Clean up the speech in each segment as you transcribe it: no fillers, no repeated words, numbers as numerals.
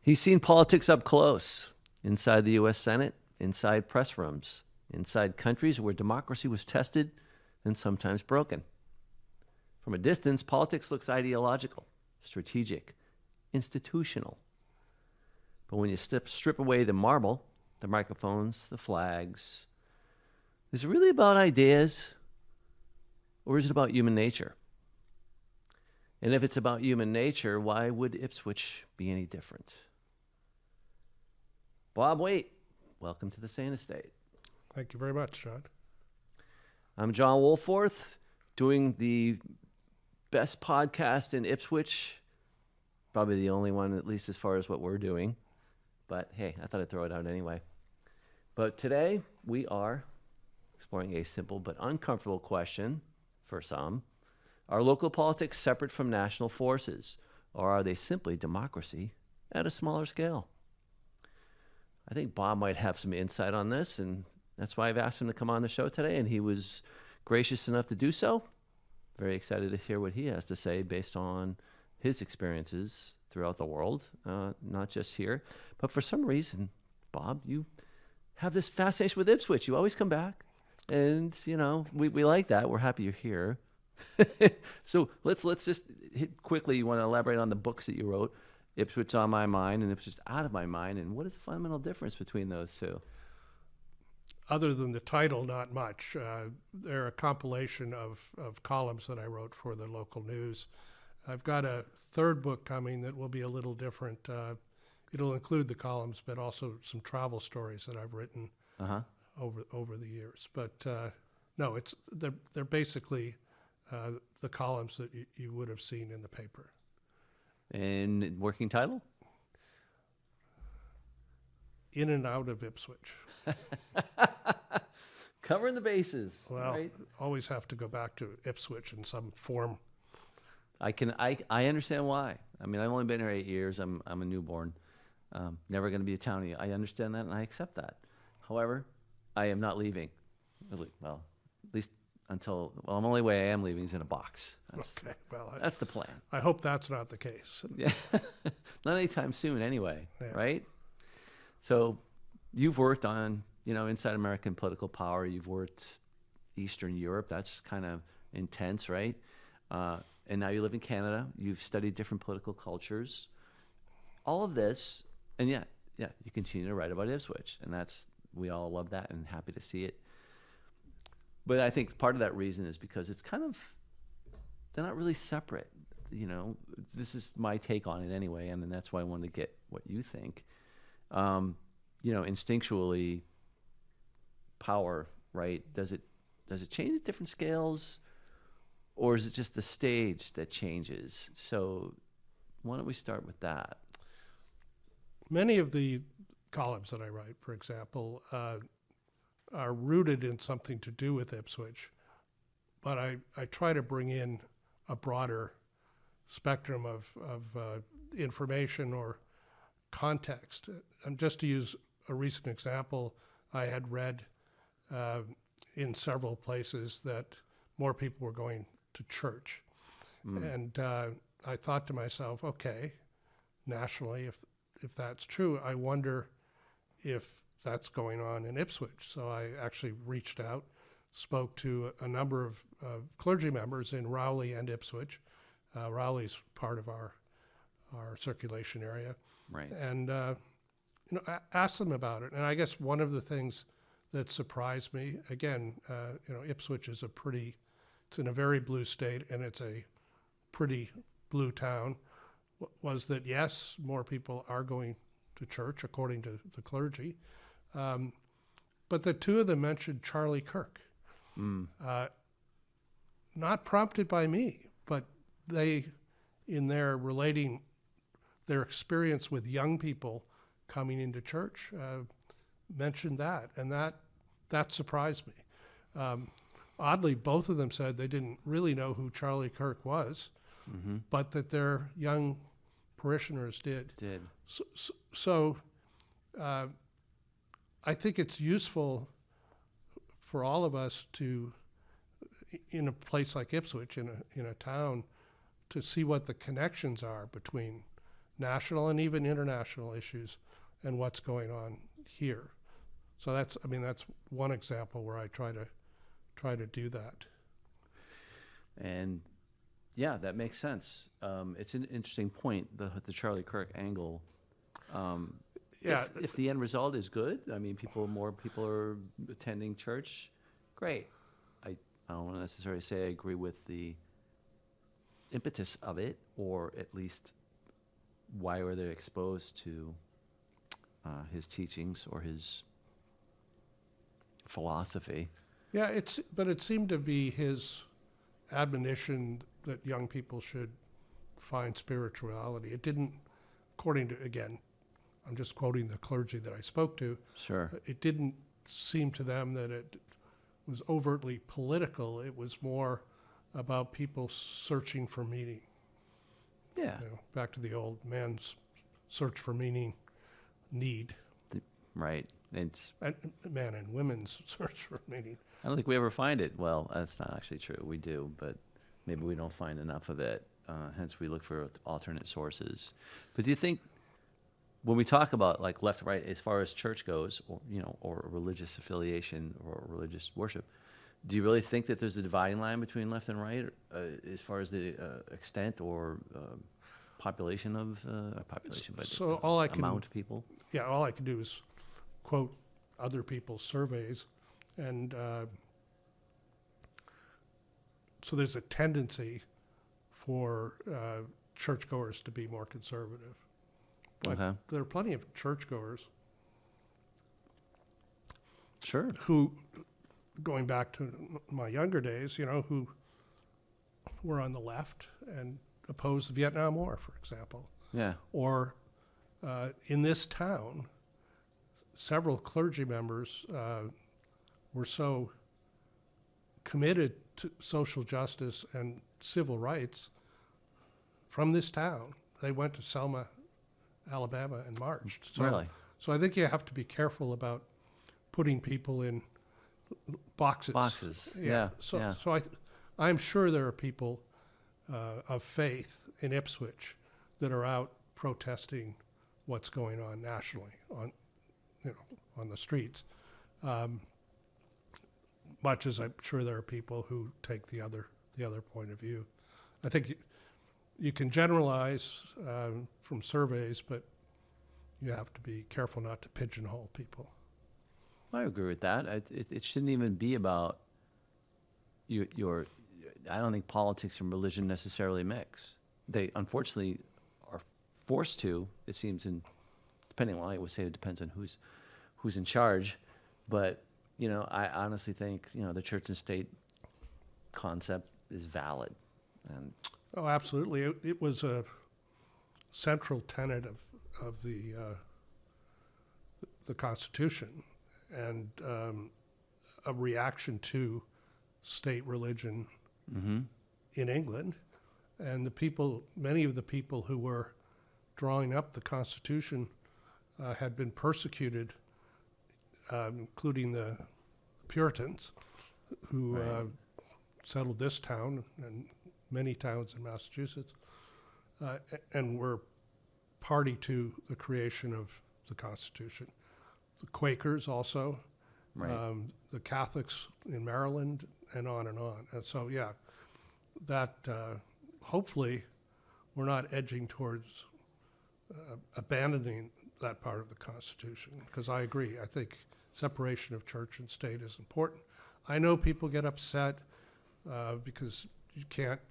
He's seen politics up close, inside the U.S. Senate, inside press rooms, inside countries where democracy was tested and sometimes broken. From a distance, politics looks ideological, strategic, institutional. But when you strip away the marble, the microphones, the flags, is it really about ideas, or is it about human nature? And if it's about human nature, why would Ipswich be any different? Bob Waite, welcome to the Sane Estate. Thank you very much, John. I'm John Wolforth, doing the best podcast in Ipswich. Probably the only one, at least as far as what we're doing. But hey, I thought I'd throw it out anyway. But today, we are exploring a simple but uncomfortable question for some. Are local politics separate from national forces, or are they simply democracy at a smaller scale? I think Bob might have some insight on this, and that's why I've asked him to come on the show today, and he was gracious enough to do so. Very excited to hear what he has to say based on his experiences throughout the world, not just here. But for some reason, Bob, you have this fascination with Ipswich. You always come back, and, you know, we like that. We're happy you're here. So let's just hit quickly. You want to elaborate on the books that you wrote, Ipswich on My Mind and Ipswich Out of My Mind, and what is the fundamental difference between those two? Other than the title, not much. They're a compilation of columns that I wrote for the local news. I've got a third book coming that will be a little different. It'll include the columns, but also some travel stories that I've written over the years. But no, they're basically the columns that you would have seen in the paper. And working title? In and Out of Ipswich. Covering the bases. Well, right? Always have to go back to Ipswich in some form. I understand why. I mean, I've only been here 8 years. I'm a newborn. Never going to be a townie. I understand that and I accept that. However, I am not leaving. Well, at least until, well, the only way I am leaving is in a box. Okay, well, that's the plan. I hope that's not the case. Yeah, not anytime soon anyway, yeah. Right? So you've worked on, inside American political power. You've worked Eastern Europe. That's kind of intense, right? And now you live in Canada. You've studied different political cultures. All of this, and yeah, you continue to write about Ipswich, and we all love that and happy to see it. But I think part of that reason is because it's they're not really separate. This is my take on it anyway, and that's why I wanted to get what you think. Instinctually, power, right? Does it change at different scales, or is it just the stage that changes? So why don't we start with that? Many of the columns that I write, for example, are rooted in something to do with Ipswich, but I try to bring in a broader spectrum of information or context. And just to use a recent example, I had read in several places that more people were going to church. And I thought to myself, okay, nationally, if that's true, I wonder if that's going on in Ipswich. So I actually reached out, spoke to a number of clergy members in Rowley and Ipswich. Rowley's part of our circulation area. Right. And asked them about it. And I guess one of the things that surprised me, again, Ipswich is it's in a very blue state, and it's a pretty blue town, was that yes, more people are going to church according to the clergy. But the two of them mentioned Charlie Kirk. Not prompted by me, but they, in their relating their experience with young people coming into church, mentioned that, and that surprised me. Oddly, both of them said they didn't really know who Charlie Kirk was, but that their young parishioners did. So I think it's useful for all of us to, in a place like Ipswich, in a town, to see what the connections are between national and even international issues and what's going on here. So that's one example where I try to do that. And yeah, that makes sense. It's an interesting point, the Charlie Kirk angle. Yeah, If the end result is good, I mean, more people are attending church, great. I don't want to necessarily say I agree with the impetus of it, or at least why were they exposed to his teachings or his philosophy. yeah. But it seemed to be his admonition that young people should find spirituality. It didn't, according to, again, I'm just quoting the clergy that I spoke to. Sure. It didn't seem to them that it was overtly political. It was more about people searching for meaning. Yeah. Back to the old man's search for meaning, need. Right. It's. And man and women's search for meaning. I don't think we ever find it. Well, that's not actually true. We do, but maybe we don't find enough of it. Hence, we look for alternate sources. But do you think, when we talk about like left, right, as far as church goes, or religious affiliation or religious worship, do you really think that there's a dividing line between left and right, as far as the extent or population of but So all I can amount of people? Yeah, all I can do is quote other people's surveys, and so there's a tendency for churchgoers to be more conservative. But Okay. there are plenty of churchgoers Sure. who, going back to my younger days, who were on the left and opposed the Vietnam War, for example. Yeah. Or in this town, several clergy members were so committed to social justice and civil rights from this town. They went to Selma, Alabama, and marched. So, Really? So I think you have to be careful about putting people in boxes. Boxes. Yeah. So, yeah. so I'm sure there are people of faith in Ipswich that are out protesting what's going on nationally on the streets. Much as I'm sure there are people who take the other point of view. I think you can generalize from surveys, but you have to be careful not to pigeonhole people. I agree with that. It shouldn't even be about your. I don't think politics and religion necessarily mix. They unfortunately are forced to. It seems, depending on, I would say it depends on who's in charge. But I honestly think the church and state concept is valid. And Oh, absolutely. It was a central tenet of the Constitution, and a reaction to state religion in England. And many of the people who were drawing up the Constitution had been persecuted, including the Puritans, who settled this town and many towns in Massachusetts, and were party to the creation of the Constitution. The Quakers also, right. the Catholics in Maryland, and on and on. And so, yeah, that hopefully we're not edging towards abandoning that part of the Constitution, because I agree. I think separation of church and state is important. I know people get upset because you can't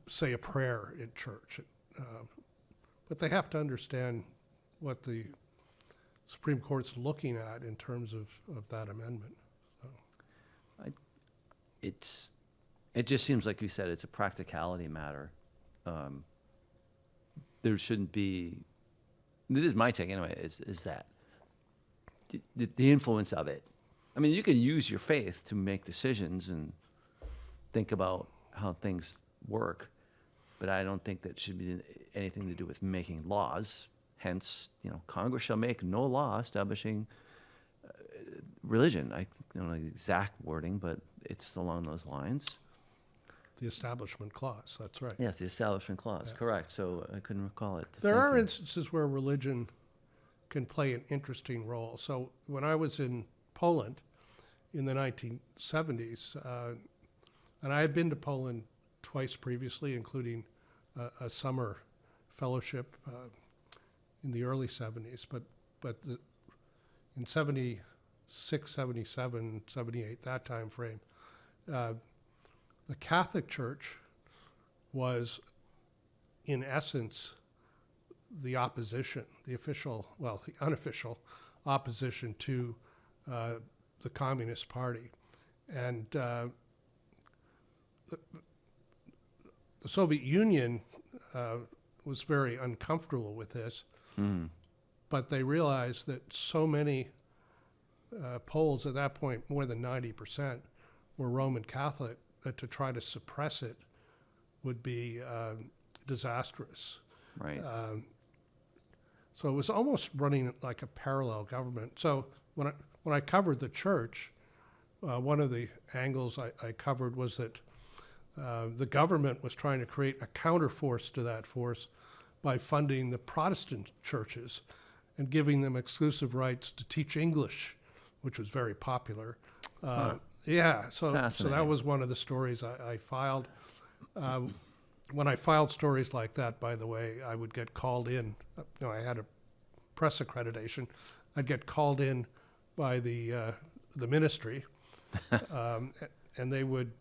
say a prayer in church, but they have to understand what the Supreme Court's looking at in terms of that amendment. So. It just seems like you said, it's a practicality matter. There shouldn't be. This is my take anyway. Is that the influence of it? I mean, you can use your faith to make decisions and think about how things work, but I don't think that should be anything to do with making laws. Hence, Congress shall make no law establishing religion. I don't know the exact wording, but it's along those lines. The Establishment Clause, that's right. Yes, the Establishment Clause, correct. So I couldn't recall it. There Thank are you. instances where religion can play an interesting role. So when I was in Poland in the 1970s, and I had been to Poland twice previously, including a summer fellowship in the early 70s, but in 76, 77, 78, that time frame, the Catholic Church was, in essence, the opposition, the unofficial opposition to the Communist Party. And the Soviet Union was very uncomfortable with this, but they realized that so many Poles at that point, more than 90%, were Roman Catholic, that to try to suppress it would be disastrous. Right. So it was almost running like a parallel government. So when I covered the church, one of the angles I covered was that the government was trying to create a counterforce to that force by funding the Protestant churches and giving them exclusive rights to teach English, which was very popular. Yeah, so that was one of the stories I filed. When I filed stories like that, by the way, I would get called in. I had a press accreditation. I'd get called in by the ministry, and they would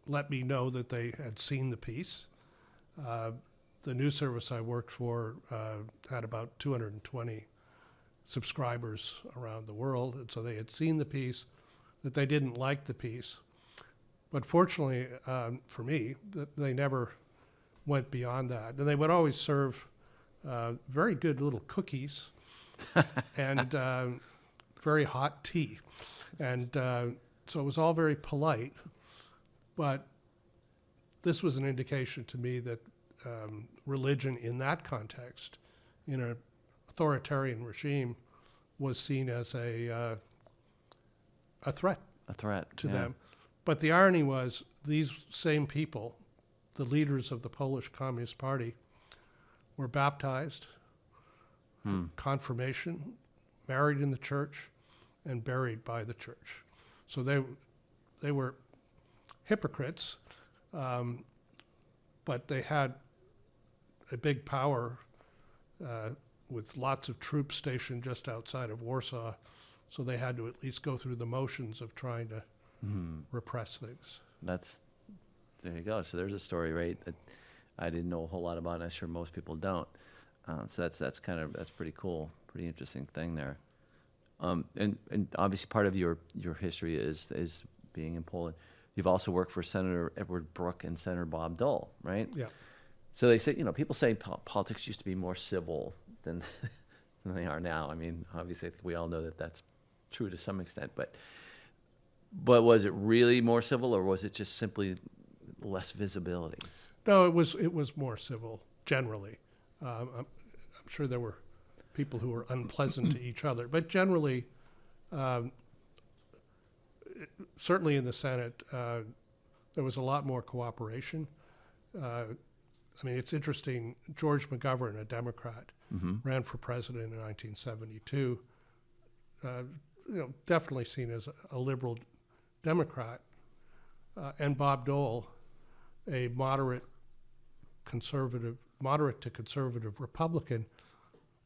let me know that they had seen the piece. The news service I worked for had about 220 subscribers around the world, and so they had seen the piece, that they didn't like the piece. But fortunately for me, they never went beyond that. And they would always serve very good little cookies and very hot tea. And so it was all very polite. But this was an indication to me that religion in that context, in an authoritarian regime, was seen as a threat. A threat to them. But the irony was, these same people, the leaders of the Polish Communist Party, were baptized, confirmation, married in the church, and buried by the church. So they were hypocrites, but they had a big power with lots of troops stationed just outside of Warsaw. So they had to at least go through the motions of trying to repress things. There you go. So there's a story, right, that I didn't know a whole lot about, and I'm sure most people don't. So that's pretty cool, pretty interesting thing there. And obviously part of your history is being in Poland. You've also worked for Senator Edward Brooke and Senator Bob Dole, right? Yeah. So they say, people say politics used to be more civil than they are now. I mean, obviously, I think we all know that that's true to some extent, but was it really more civil, or was it just simply less visibility? No, it was more civil generally. I'm sure there were people who were unpleasant to each other, but generally, certainly in the Senate, there was a lot more cooperation. I mean, it's interesting. George McGovern, a Democrat, ran for president in 1972. Definitely seen as a liberal Democrat, and Bob Dole, a moderate to conservative Republican,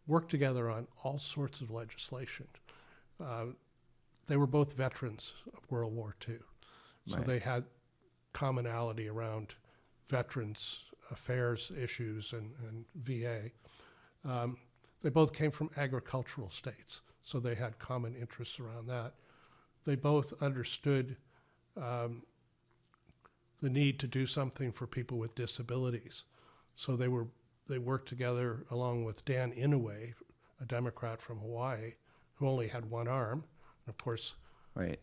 worked together on all sorts of legislation. They were both veterans of World War II, so Right. they had commonality around veterans affairs issues and VA. They both came from agricultural states, so they had common interests around that. They both understood the need to do something for people with disabilities. So they worked together along with Dan Inouye, a Democrat from Hawaii, who only had one arm. And of course, Right.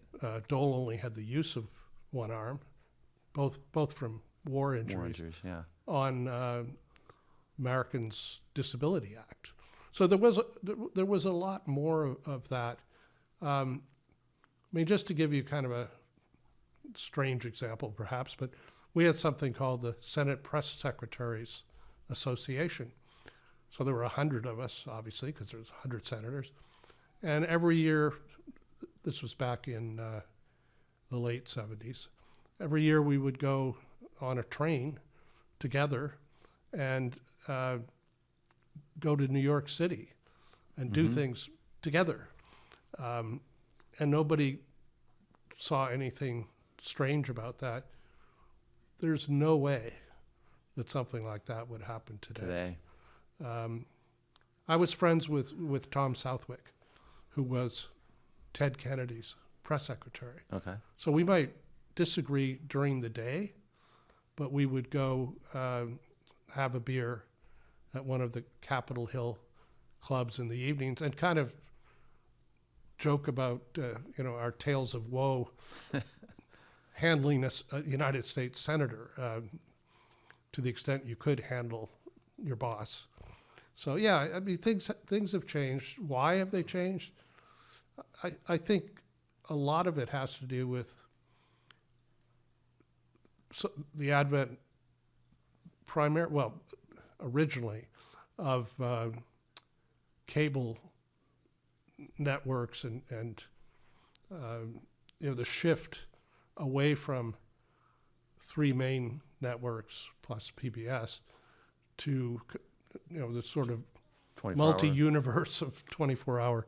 Dole only had the use of one arm, both from war injuries. Yeah. On Americans' Disability Act. So there was a lot more of that. I mean, just to give you kind of a strange example, perhaps, but we had something called the Senate Press Secretaries Association. So there were 100 of us, obviously, because there's 100 senators. And every year, this was back in the late 70s, every year we would go on a train together and go to New York City and do things together. And nobody saw anything strange about that. There's no way that something like that would happen today. I was friends with Tom Southwick, who was Ted Kennedy's press secretary. Okay. So we might disagree during the day, but we would go have a beer at one of the Capitol Hill clubs in the evenings and kind of joke about our tales of woe handling a United States senator to the extent you could handle your boss. So yeah, I mean things have changed. Why have they changed? I think a lot of it has to do with the advent originally of cable networks and the shift away from three main networks plus PBS to the sort of 24 multi-universe of 24-hour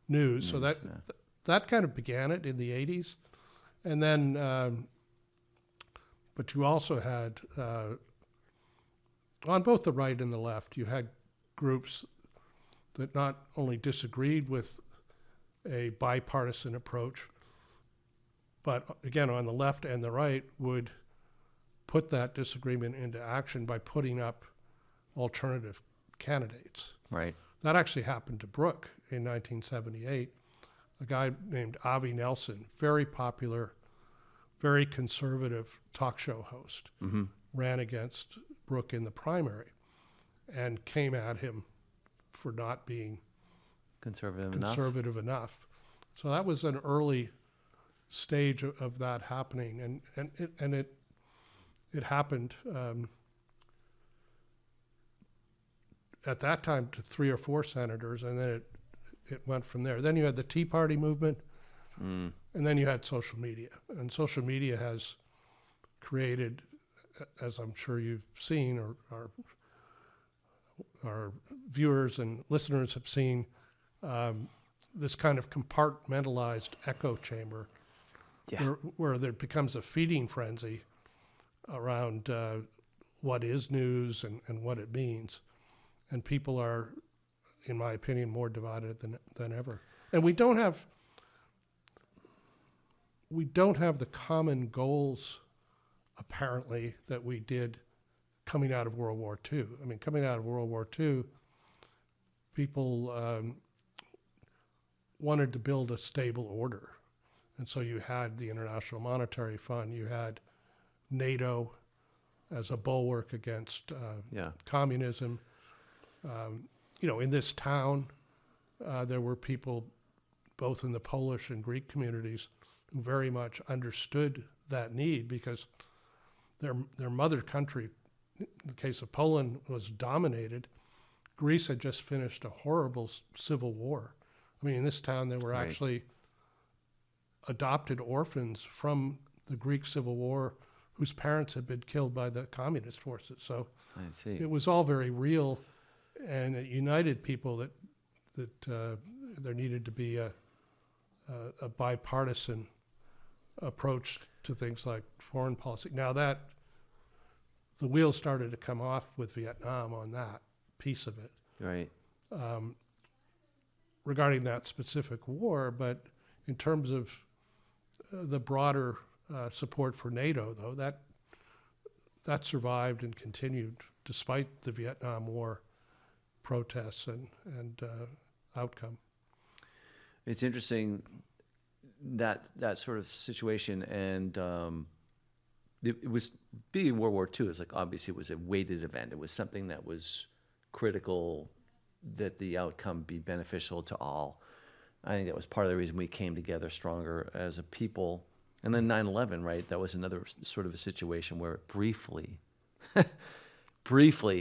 news. So that kind of began it in the 80s. And then, but you also had, on both the right and the left, you had groups that not only disagreed with a bipartisan approach, but again, on the left and the right would put that disagreement into action by putting up alternative candidates. Right. That actually happened to Brooke in 1978. A guy named Avi Nelson, very popular, very conservative talk show host, ran against Brooke in the primary and came at him for not being conservative enough. So that was an early stage of that happening, and it happened at that time to 3 or 4 senators, and then it went from there. Then you had the Tea Party movement, and then you had social media. And social media has created, as I'm sure you've seen, or our viewers and listeners have seen, this kind of compartmentalized echo chamber where there becomes a feeding frenzy around what is news and what it means. And people are, in my opinion, more divided than ever. And we don't have the common goals, apparently, that we did coming out of World War II. I mean, coming out of World War II, people wanted to build a stable order. And so you had the International Monetary Fund, you had NATO as a bulwark against communism. In this town, there were people both in the Polish and Greek communities who very much understood that need because their mother country, in the case of Poland, was dominated. Greece had just finished a horrible civil war. I mean, in this town, there were actually adopted orphans from the Greek Civil War whose parents had been killed by the communist forces. So I see. It was all very real, and it united people that there needed to be a bipartisan approach to things like foreign policy. Now that the wheels started to come off with Vietnam on that piece of it. Right. Regarding that specific war, but in terms of the broader support for NATO, though, that survived and continued despite the Vietnam War protests and outcome. It's interesting that sort of situation, and it was being World War II. It's like obviously it was a weighted event. It was something that was critical that the outcome be beneficial to all. I think that was part of the reason we came together stronger as a people And then 9/11, right? That was another sort of a situation where briefly,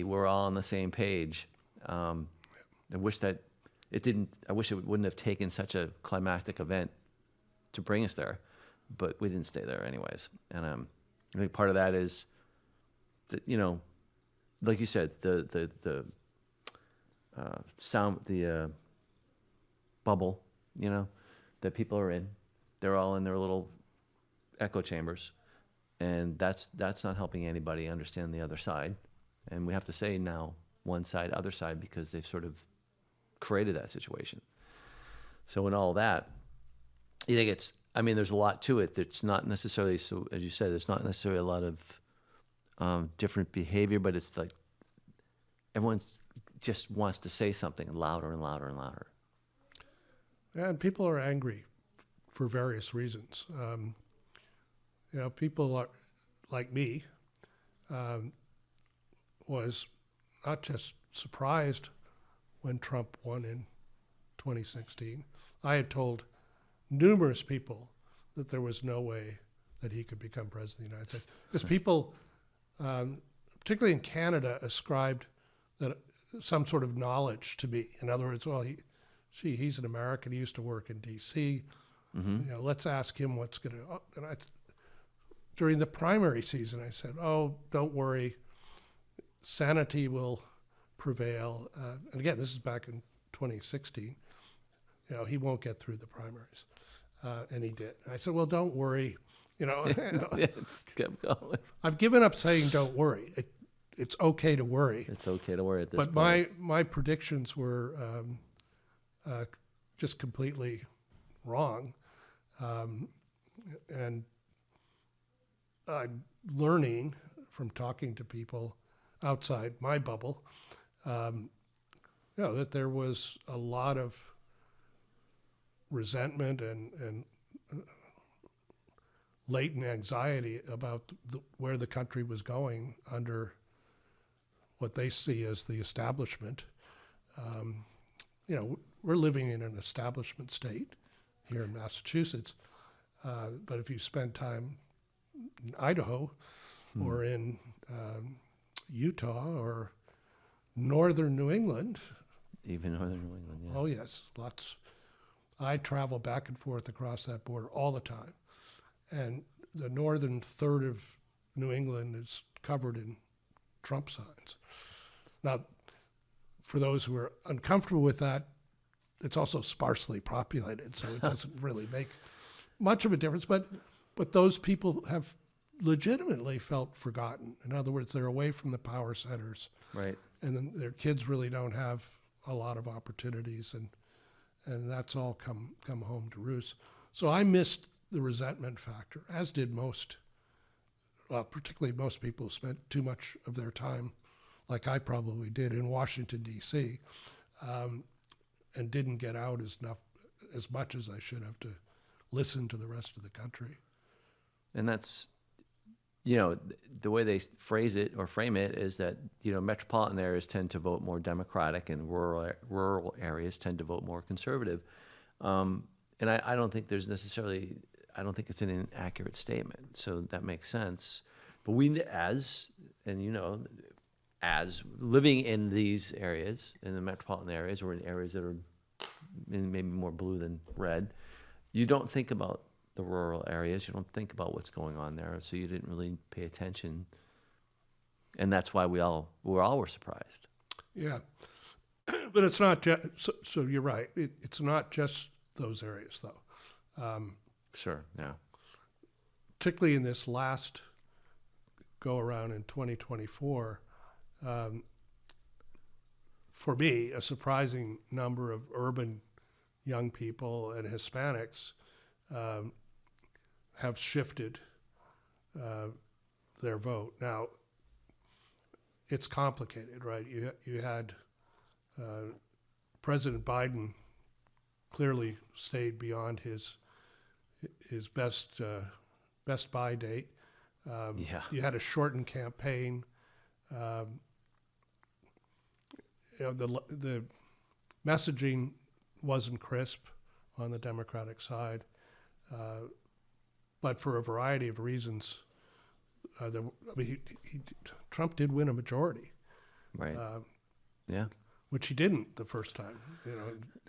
we're all on the same page. I wish that it didn't. I wish it wouldn't have taken such a climactic event to bring us there, but we didn't stay there anyways. And I think part of that is that, you know, like you said, the sound, the bubble, you know, that people are in. They're all in their little echo chambers, and that's not helping anybody understand the other side. And we have to say now one side, other side, because they've sort of created that situation. So in all that, you think I mean, there's a lot to it. It's not necessarily, so as you said, it's not necessarily a lot of different behavior, but it's like everyone's just wants to say something louder and louder and louder. And people are angry for various reasons. You know, people are like me, was not just surprised when Trump won in 2016. I had told numerous people that there was no way that he could become president of the United States. Because people, particularly in Canada, ascribed that some sort of knowledge to me. In other words, well, he's an American. He used to work in D.C. You know, let's ask him what's going to. And during the primary season, I said, "Oh, don't worry, sanity will prevail." And again, this is back in 2016. You know, he won't get through the primaries, and he did. And I said, "Well, don't worry." You know, It's kept going. I've given up saying "don't worry." It's okay to worry. It's okay to worry at this But point. my predictions were just completely wrong, and I'm learning from talking to people outside my bubble, you know, that there was a lot of resentment and latent anxiety about where the country was going under what they see as the establishment. You know, we're living in an establishment state here in Massachusetts, but if you spend time in Idaho or in Utah or northern New England. Even northern New England, yeah. Oh yes, lots. I travel back and forth across that border all the time. And the northern third of New England is covered in Trump signs. Now, for those who are uncomfortable with that, it's also sparsely populated, so it doesn't really make much of a difference. But those people have legitimately felt forgotten. In other words, they're away from the power centers. Right. And then their kids really don't have a lot of opportunities, and that's all come home to roost. So I missed the resentment factor, as did most, particularly most people who spent too much of their time, like I probably did, in Washington, D.C., and didn't get out as much as I should have to listen to the rest of the country. And that's, you know, the way they phrase it or frame it is that, you know, metropolitan areas tend to vote more Democratic and rural areas tend to vote more conservative. And I don't think there's necessarily, I don't think it's an inaccurate statement. So that makes sense. But we, as living in these areas, in the metropolitan areas or in areas that are maybe more blue than red, you don't think about the rural areas. You don't think about what's going on there. So you didn't really pay attention. And that's why we all were surprised. Yeah. But it's not just, so you're right. It's not just those areas, though. Sure, yeah. Particularly in this last go-around in 2024, for me, a surprising number of urban young people and Hispanics have shifted their vote. Now, it's complicated, right? You had President Biden clearly stayed beyond his best buy date. Yeah. You had a shortened campaign. The messaging wasn't crisp on the Democratic side. but for a variety of reasons, Trump did win a majority, Right. Yeah. which he didn't the first time.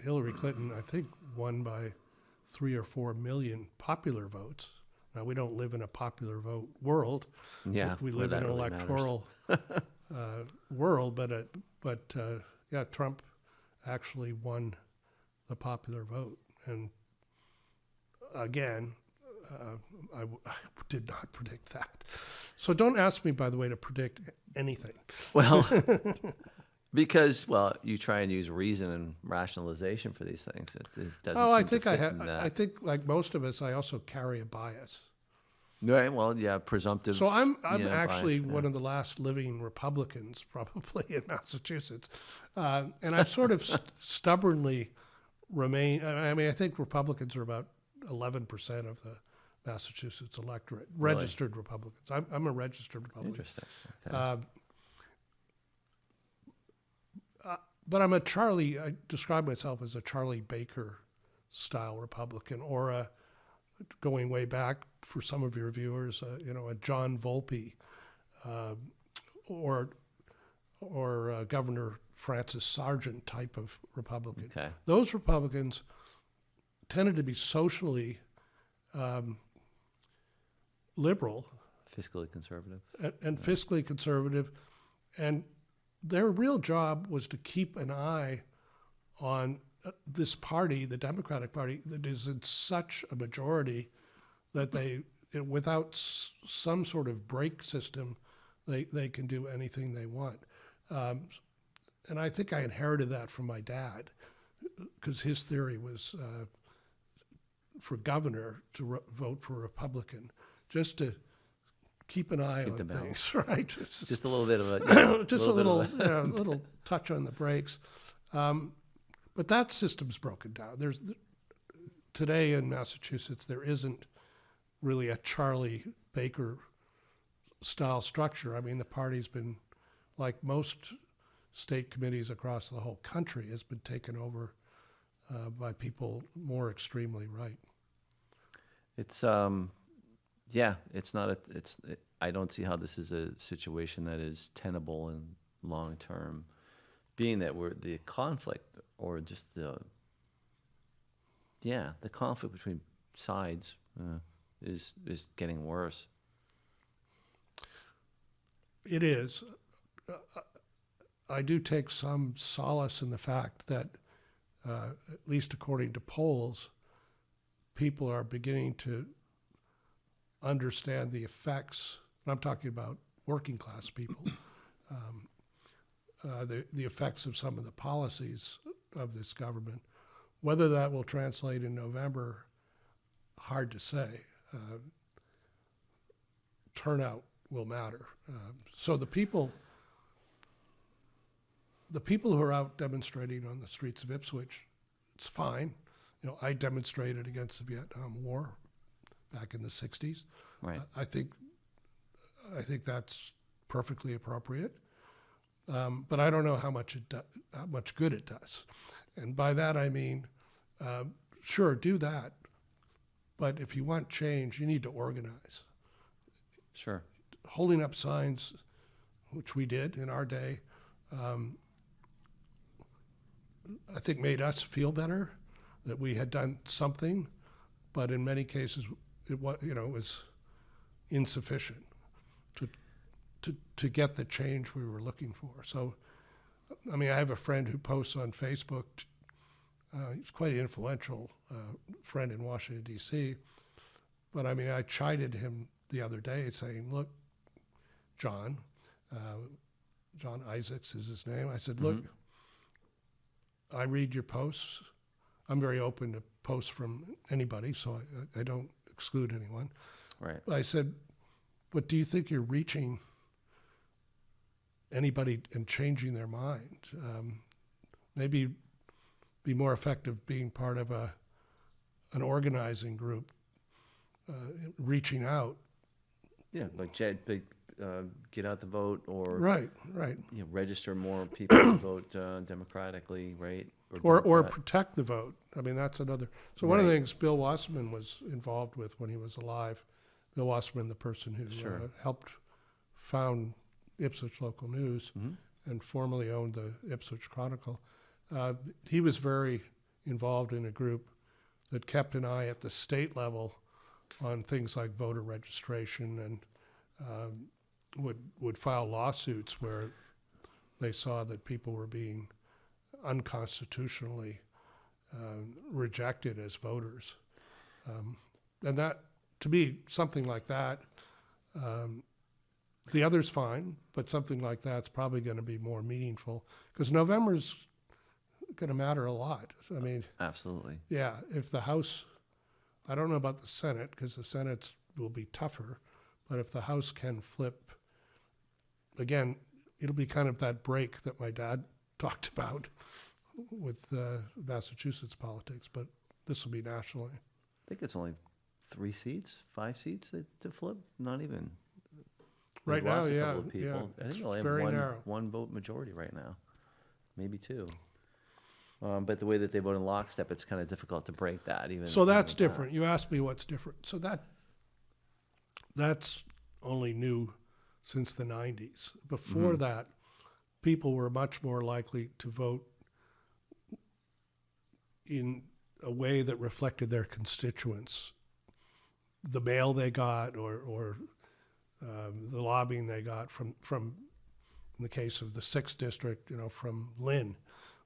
Hillary Clinton, I think, won by 3 or 4 million popular votes. Now, we don't live in a popular vote world. Yeah. We where live in that an really matters. electoral world, but Trump actually won the popular vote. And again, I did not predict that. So don't ask me, by the way, to predict anything. Well, because you try and use reason and rationalization for these things. It doesn't. Oh, I seem to think fit in I that. think like most of us, I also carry a bias. Right. Well, yeah, presumptive. So I'm yeah, actually bias, one of the last living Republicans, probably in Massachusetts, and I've sort of stubbornly remain. I mean, I think Republicans are about 11% of the Massachusetts electorate, Really? registered Republicans. I'm a registered Republican. Interesting. Okay. But I'm a Charlie. I describe myself as a Charlie Baker style Republican, or a, going way back for some of your viewers, a John Volpe, or Governor Francis Sargent type of Republican. Okay. Those Republicans tended to be socially liberal Fiscally conservative. and fiscally conservative, and their real job was to keep an eye on this party, the Democratic Party, that is in such a majority that without some sort of brake system, they can do anything they want. And I think I inherited that from my dad, because his theory was for governor to vote for a Republican, just to keep an eye on things, right? Just a little bit of a Just a little touch on the brakes. But that system's broken down. Today in Massachusetts, there isn't really a Charlie Baker style structure. I mean, the party's been, like most state committees across the whole country, has been taken over by people more extremely right. It's it's not I don't see how this is a situation that is tenable and long term, being that the conflict, or just the conflict between sides is getting worse. It is. I do take some solace in the fact that, at least according to polls, people are beginning to understand the effects, and I'm talking about working class people, the effects of some of the policies of this government. Whether that will translate in November, hard to say. Turnout will matter. So the people who are out demonstrating on the streets of Ipswich, it's fine. I demonstrated against the Vietnam War back in the 60s. Right. I think that's perfectly appropriate. But I don't know how much good it does. And by that I mean, sure, do that. But if you want change, you need to organize. Sure. Holding up signs, which we did in our day, I think made us feel better that we had done something, but in many cases it was insufficient to get the change we were looking for. So, I mean, I have a friend who posts on Facebook. He's quite an influential friend in Washington, D.C. But I mean, I chided him the other day saying, look, John Isaacs is his name. I said, look, I read your posts. I'm very open to posts from anybody, so I don't exclude anyone. Right. I said, but do you think you're reaching anybody and changing their mind? Maybe be more effective being part of an organizing group, reaching out. Yeah, like get out the vote, or Right. register more people to vote democratically, right? or Democrat. protect the vote. I mean, that's another. So one of the Right. things Bill Wasserman was involved with when he was alive, Bill Wasserman, the person who Sure. helped found Ipswich Local News and formerly owned the Ipswich Chronicle, he was very involved in a group that kept an eye at the state level on things like voter registration and would file lawsuits where they saw that people were being unconstitutionally rejected as voters. And that, to me, something like that, the other's fine, but something like that's probably going to be more meaningful because November's going to matter a lot. I mean, Absolutely. yeah, if the House, I don't know about the Senate because the Senate will be tougher, but if the House can flip, again, it'll be kind of that break that my dad talked about with Massachusetts politics, but this will be nationally. I think it's only 3 seats, 5 seats to flip. Not even. Right We've lost now, a yeah, couple of people. yeah, I think it's we only very have narrow. one vote majority right now, maybe 2. But the way that they vote in lockstep, it's kind of difficult to break that. So that's even different. You asked me what's different. So that's only new since the 90s. Before that, people were much more likely to vote in a way that reflected their constituents, the mail they got or the lobbying they got from, in the case of the 6th district, from Lynn,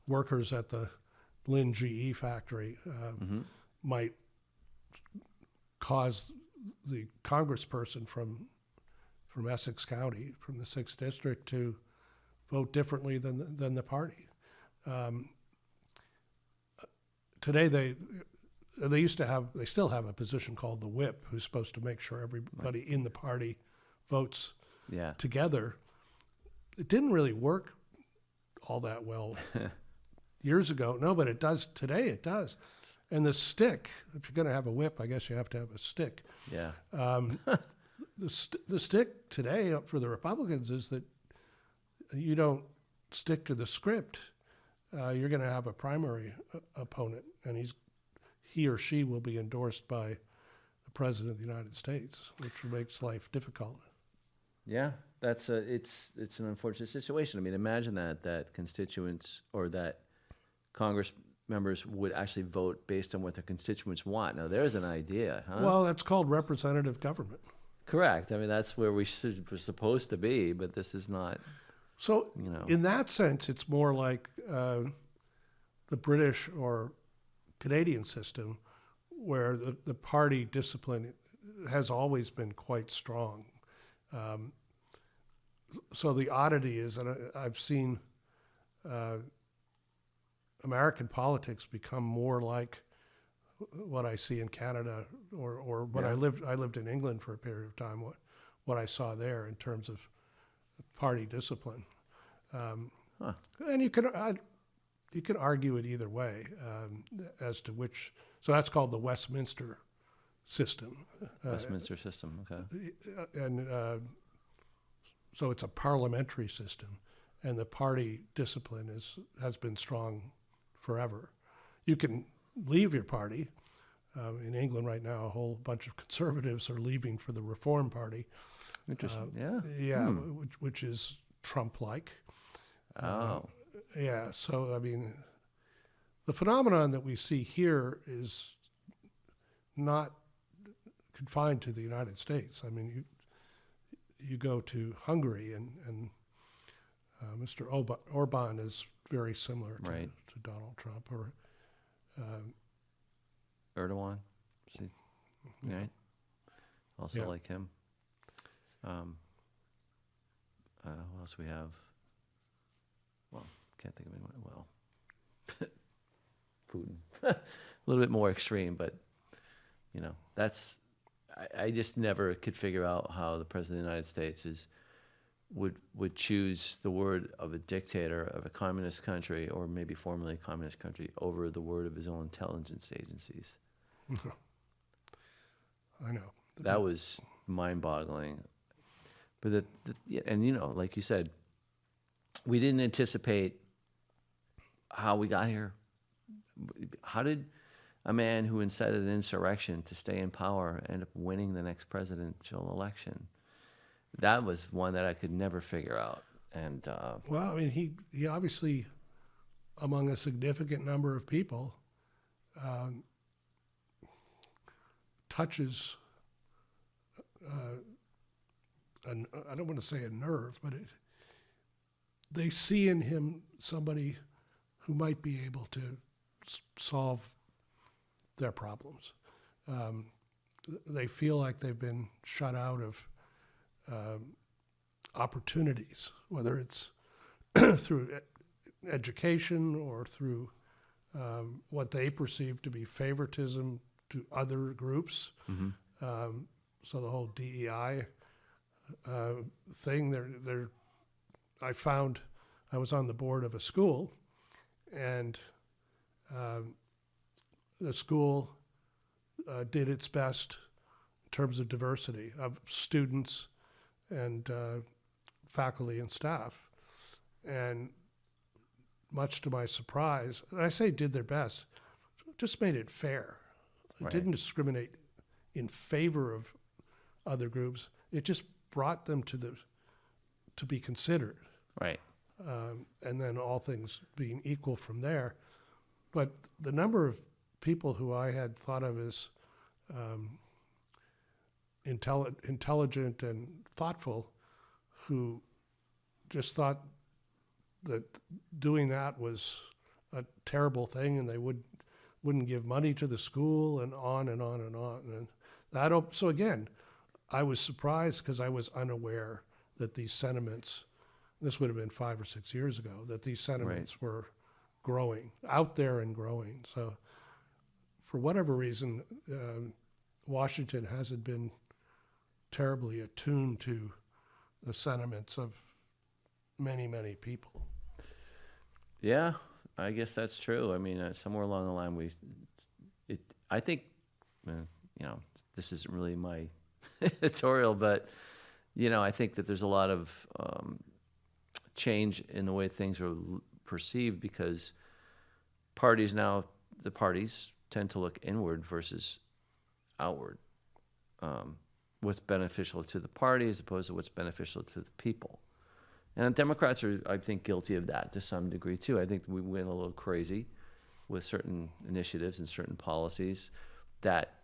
workers at the Lynn GE factory might cause the congressperson from Essex County, from the 6th district, to vote differently than the party. Today they still have a position called the whip, who's supposed to make sure everybody in the party votes together. It didn't really work all that well years ago. No, but it does today. It does. And the stick, if you're going to have a whip, I guess you have to have a stick. Yeah. The stick today for the Republicans is that you don't stick to the script. You're going to have a primary opponent, and he or she will be endorsed by the President of the United States, which makes life difficult. Yeah, it's an unfortunate situation. I mean, imagine that constituents or that Congress members would actually vote based on what their constituents want. Now, there's an idea, huh? Well, that's called representative government. Correct. I mean, that's where we're supposed to be, but this is not. So, in that sense, it's more like the British or Canadian system, where the party discipline has always been quite strong. So the oddity is, and I've seen American politics become more like what I see in Canada, or when I lived in England for a period of time, what I saw there in terms of party discipline. And you can argue it either way as to which. So that's called the Westminster system. Westminster system, okay. And so it's a parliamentary system, and the party discipline has been strong forever. You can leave your party. In England right now, a whole bunch of conservatives are leaving for the Reform Party. Interesting. Which is Trump-like. Oh. Yeah. So I mean, the phenomenon that we see here is not confined to the United States. I mean, you go to Hungary, and Mr. Orban is very similar to Donald Trump, or Erdogan, right? Also like him. What else we have? Well, can't think of anyone. Well, Putin, a little bit more extreme, but that's. I just never could figure out how the President of the United States would choose the word of a dictator of a communist country, or maybe formerly a communist country, over the word of his own intelligence agencies. I know. That was mind-boggling. But and like you said, we didn't anticipate how we got here. how did a man who incited an insurrection to stay in power end up winning the next presidential election? That was one that I could never figure out. And Well, I mean, he obviously, among a significant number of people, touches, I don't want to say a nerve, but they see in him somebody who might be able to solve their problems. They feel like they've been shut out of opportunities, whether it's through education or through what they perceive to be favoritism to other groups. So the whole DEI thing, I found I was on the board of a school, and the school did its best in terms of diversity of students and faculty and staff. And much to my surprise, and I say did their best, just made it fair. It Right. didn't discriminate in favor of other groups. It just brought them to be considered. right. And then all things being equal from there. But the number of people who I had thought of as intelligent and thoughtful, who just thought that doing that was a terrible thing, and they wouldn't give money to the school, and on and on and on. And so again, I was surprised because I was unaware that these sentiments, this would have been 5 or 6 years ago, that these sentiments were growing, out there and growing. So for whatever reason, Washington hasn't been terribly attuned to the sentiments of many, many people. Yeah, I guess that's true. I mean, somewhere along the line, I think, this isn't really my editorial, but, I think that there's a lot of change in the way things are perceived, because the parties tend to look inward versus outward. What's beneficial to the party as opposed to what's beneficial to the people. And Democrats are, I think, guilty of that to some degree too. I think we went a little crazy with certain initiatives and certain policies that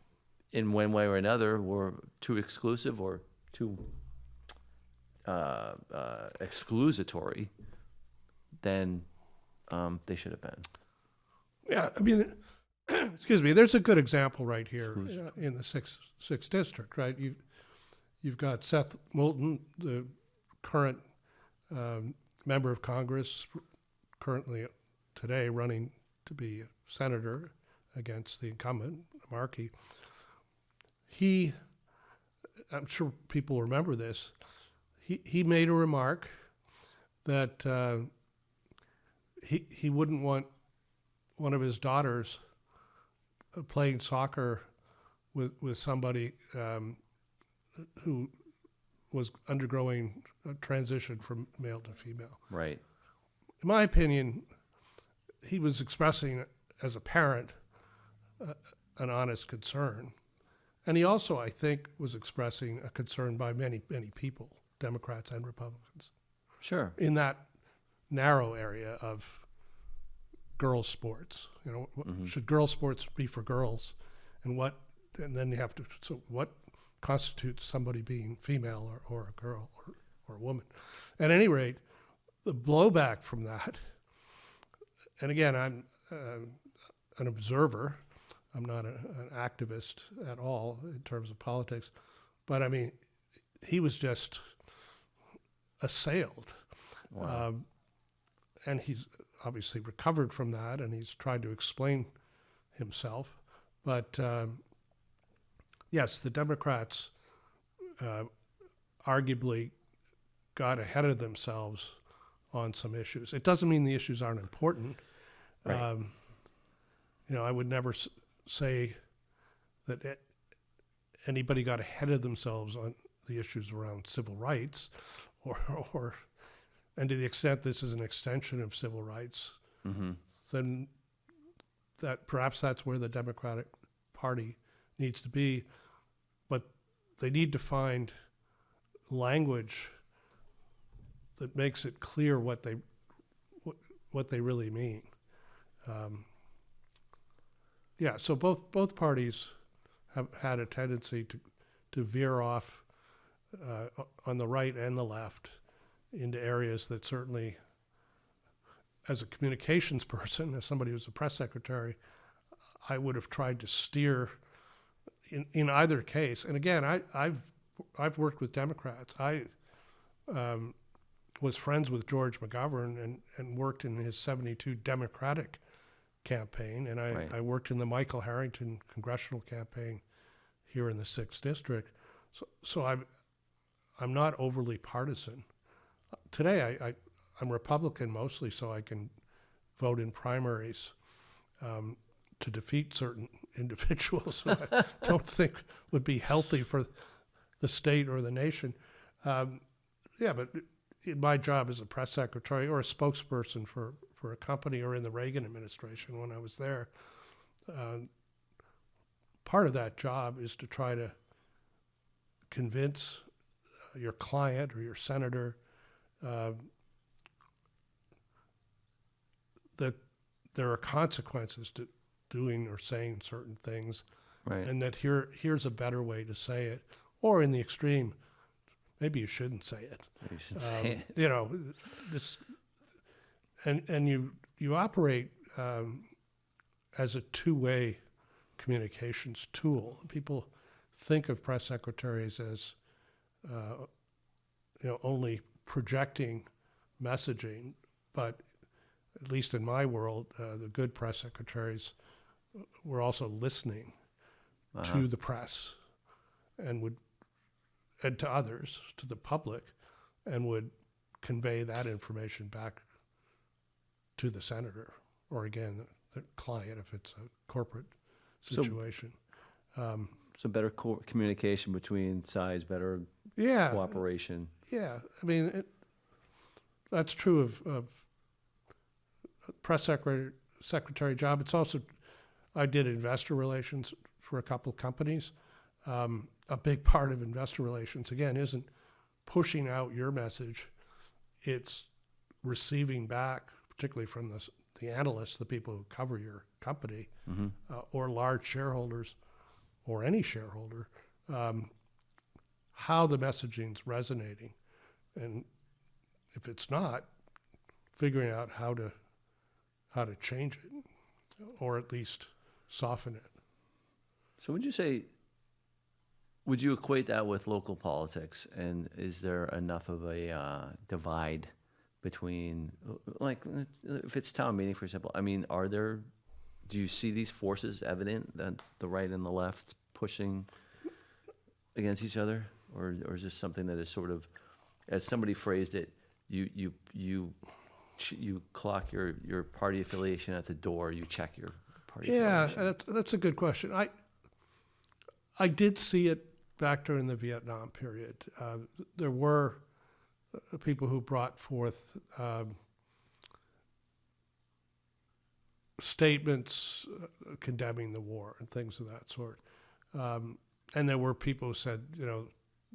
in one way or another were too exclusive or too exclusatory than they should have been. Yeah, I mean, excuse me, there's a good example right here in the sixth district, right? You've got Seth Moulton, the current member of Congress, currently today running to be a senator against the incumbent, Markey. I'm sure people remember this, he made a remark that he wouldn't want one of his daughters playing soccer with somebody who was undergoing a transition from male to female. Right. In my opinion, he was expressing, as a parent, an honest concern. And he also, I think, was expressing a concern by many, many people, Democrats and Republicans, Sure. in that narrow area of girls' sports. Should girls' sports be for girls? And then you have to, so what constitutes somebody being female or a girl or a woman? At any rate, the blowback from that, and again, I'm an observer, I'm not an activist at all in terms of politics, but I mean, he was just assailed. Wow. And he's obviously recovered from that, and he's tried to explain himself. But yes, the Democrats arguably got ahead of themselves on some issues. It doesn't mean the issues aren't important. Right. I would never say that anybody got ahead of themselves on the issues around civil rights, and to the extent this is an extension of civil rights, Mm-hmm. then that perhaps that's where the Democratic Party needs to be, but they need to find language that makes it clear what they really mean. So both parties have had a tendency to veer off on the right and the left into areas that certainly, as a communications person, as somebody who's a press secretary, I would have tried to steer in either case. And again, I've worked with Democrats. I was friends with George McGovern and worked in his 72 Democratic campaign, and I worked in the Michael Harrington congressional campaign here in the 6th District. So I'm not overly partisan. Today I'm Republican mostly, so I can vote in primaries to defeat certain individuals who I don't think would be healthy for the state or the nation. But in my job as a press secretary or a spokesperson for a company, or in the Reagan administration when I was there, part of that job is to try to convince your client or your senator that there are consequences to doing or saying certain things, and that here's a better way to say it, or in the extreme, maybe you shouldn't say it. You should say it. You know, this, and you operate as a two-way communications tool. People think of press secretaries as only projecting messaging, but at least in my world, the good press secretaries were also listening to the press and to others, to the public, and would convey that information back to the senator, or again, the client if it's a corporate situation. So better communication between sides, better cooperation. Yeah, I mean, that's true of press secretary job. It's also, I did investor relations for a couple of companies. A big part of investor relations, again, isn't pushing out your message. It's receiving back, particularly from the analysts, the people who cover your company, or large shareholders, or any shareholder, how the messaging's resonating. And if it's not, figuring out how to change it, or at least soften it. So would you equate that with local politics? And is there enough of a divide between, like, if it's town meeting, for example, I mean, do you see these forces evident, that the right and the left pushing against each other? Or is this something that is sort of, as somebody phrased it, you clock your party affiliation at the door, you check your party affiliation? Yeah, that's a good question. I did see it back during the Vietnam period. There were people who brought forth statements condemning the war and things of that sort. And there were people who said,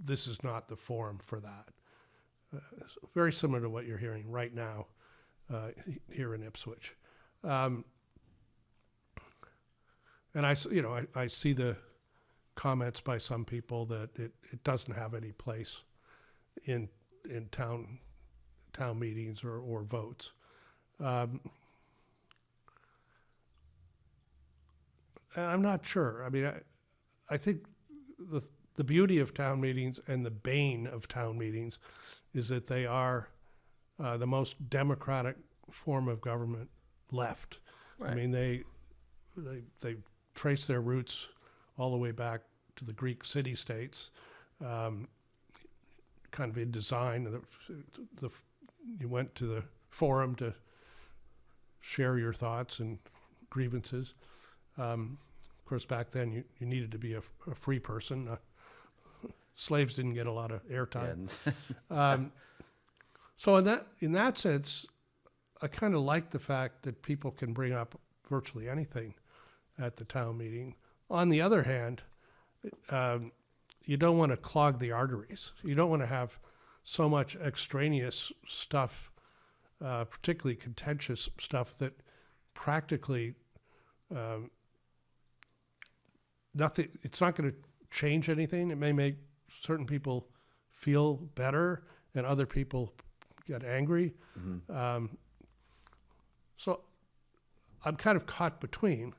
this is not the forum for that. Very similar to what you're hearing right now here in Ipswich. And I see the comments by some people that it doesn't have any place in town meetings or votes. And I'm not sure. I mean, I think the beauty of town meetings and the bane of town meetings is that they are the most democratic form of government left. Right. I mean, they trace their roots all the way back to the Greek city-states, kind of in design. You went to the forum to share your thoughts and grievances. Of course, back then you needed to be a free person. Slaves didn't get a lot of airtime. So in that sense, I kind of like the fact that people can bring up virtually anything at the town meeting. On the other hand, you don't want to clog the arteries. You don't want to have so much extraneous stuff, particularly contentious stuff, that practically nothing. It's not going to change anything. It may make certain people feel better and other people get angry. So I'm kind of caught between.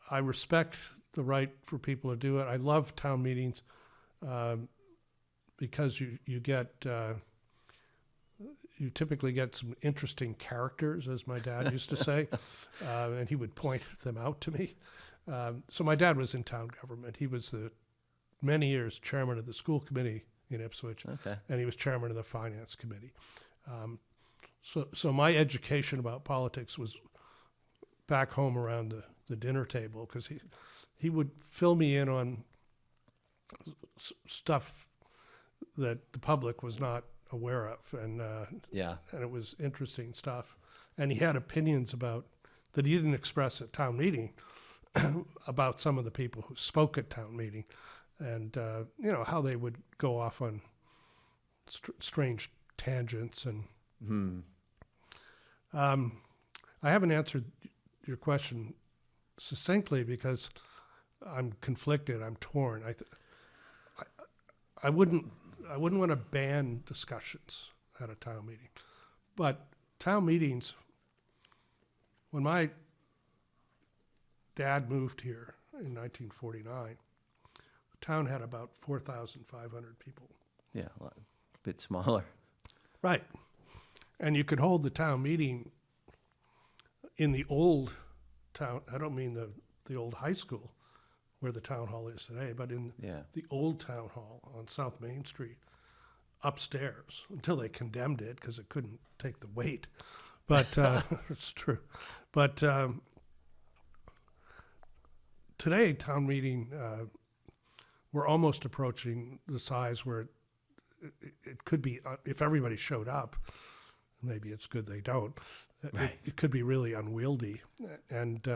I respect the right for people to do it. I love town meetings because you get you typically get some interesting characters, as my dad used to say, and he would point them out to me. So my dad was in town government. He was many years chairman of the school committee in Ipswich, and he was chairman of the finance committee. So my education about politics was back home around the dinner table, because he would fill me in on stuff that the public was not aware of, and it was interesting stuff. And he had opinions that he didn't express at town meeting about some of the people who spoke at town meeting, and how they would go off on strange tangents. And I haven't answered your question succinctly because I'm conflicted. I'm torn. I wouldn't want to ban discussions at a town meeting, but town meetings. When my dad moved here in 1949, the town had about 4,500 people. Yeah, a bit smaller. Right, and you could hold the town meeting in the old town. I don't mean the old high school where the town hall is today, but in the old town hall on South Main Street, upstairs, until they condemned it because it couldn't take the weight. But it's true. But today, town meeting, we're almost approaching the size where it could be, if everybody showed up, maybe it's good they don't, it could be really unwieldy. And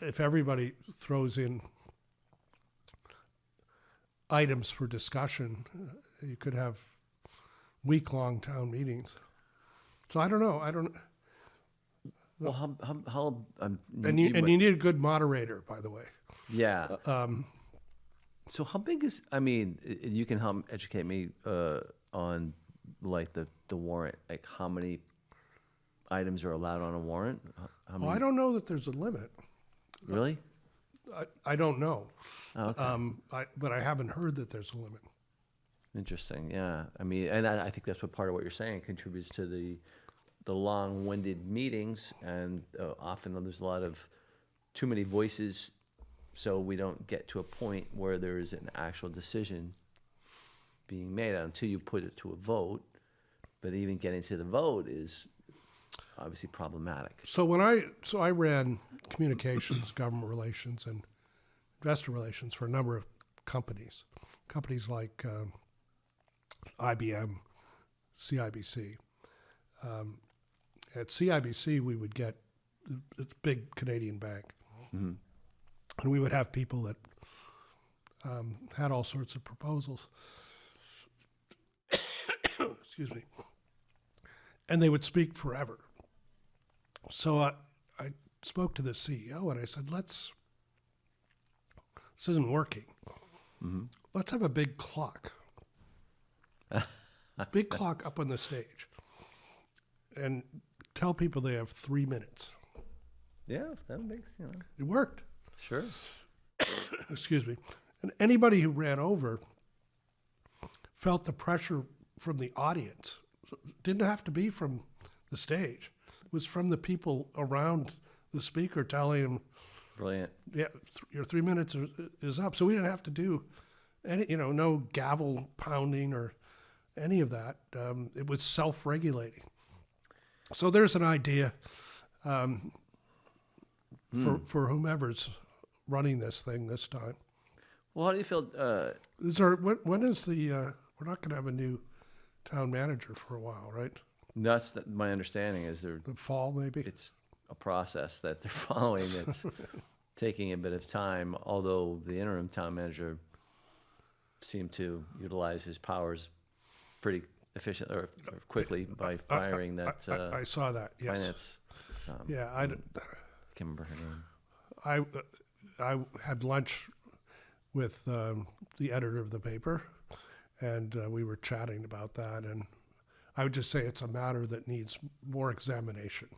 if everybody throws in items for discussion, you could have week-long town meetings. So I don't know. Well, how and you need a good moderator, by the way. Yeah. So how big is? I mean, you can help educate me on like the warrant. Like how many items are allowed on a warrant? How many? I don't know that there's a limit. Really? I don't know. Oh, okay. But I haven't heard that there's a limit. Interesting. Yeah. I mean, and I think that's what part of what you're saying contributes to the long-winded meetings, and often there's a lot of too many voices, so we don't get to a point where there is an actual decision being made until you put it to a vote. But even getting to the vote is obviously problematic. So I ran communications, government relations, and investor relations for a number of companies like IBM, CIBC. At CIBC, we would get it's a big Canadian bank, and we would have people that had all sorts of proposals. Excuse me. And they would speak forever. So I spoke to the CEO and I said, this isn't working. Let's have a big clock. Big clock up on the stage. And tell people they have 3 minutes. Yeah, that makes, It worked. Sure. Excuse me. And anybody who ran over felt the pressure from the audience. So it didn't have to be from the stage. It was from the people around the speaker telling him, Brilliant. yeah, your 3 minutes is up. So we didn't have to do any, no gavel pounding or any of that. It was self-regulating. So there's an idea for whomever's running this thing this time. Well, how do you feel? When is we're not going to have a new town manager for a while, right? That's my understanding. Is there The fall, maybe? it's a process that they're following that's taking a bit of time, although the interim town manager seemed to utilize his powers pretty efficiently or quickly by firing that I saw that. Yes. finance. Yeah, I can't remember her name. I had lunch with the editor of the paper, and we were chatting about that. And I would just say it's a matter that needs more examination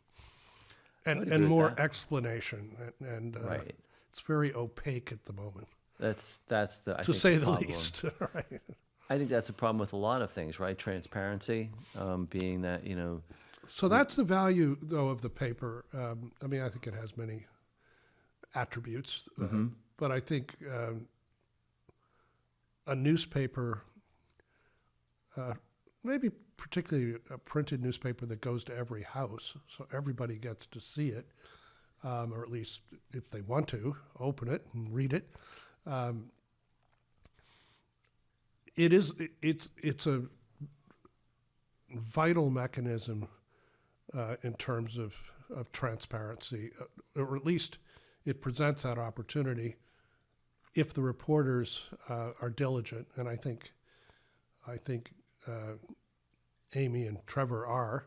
and more explanation. And Right. it's very opaque at the moment, That's the I to think say the problem. least. Right. I think that's a problem with a lot of things, right? Transparency, being that So that's the value, though, of the paper. I mean, I think it has many attributes, but I think a newspaper, maybe particularly a printed newspaper that goes to every house, so everybody gets to see it, or at least if they want to, open it and read it. It's a vital mechanism in terms of transparency, or at least it presents that opportunity if the reporters are diligent, and I think Amy and Trevor are.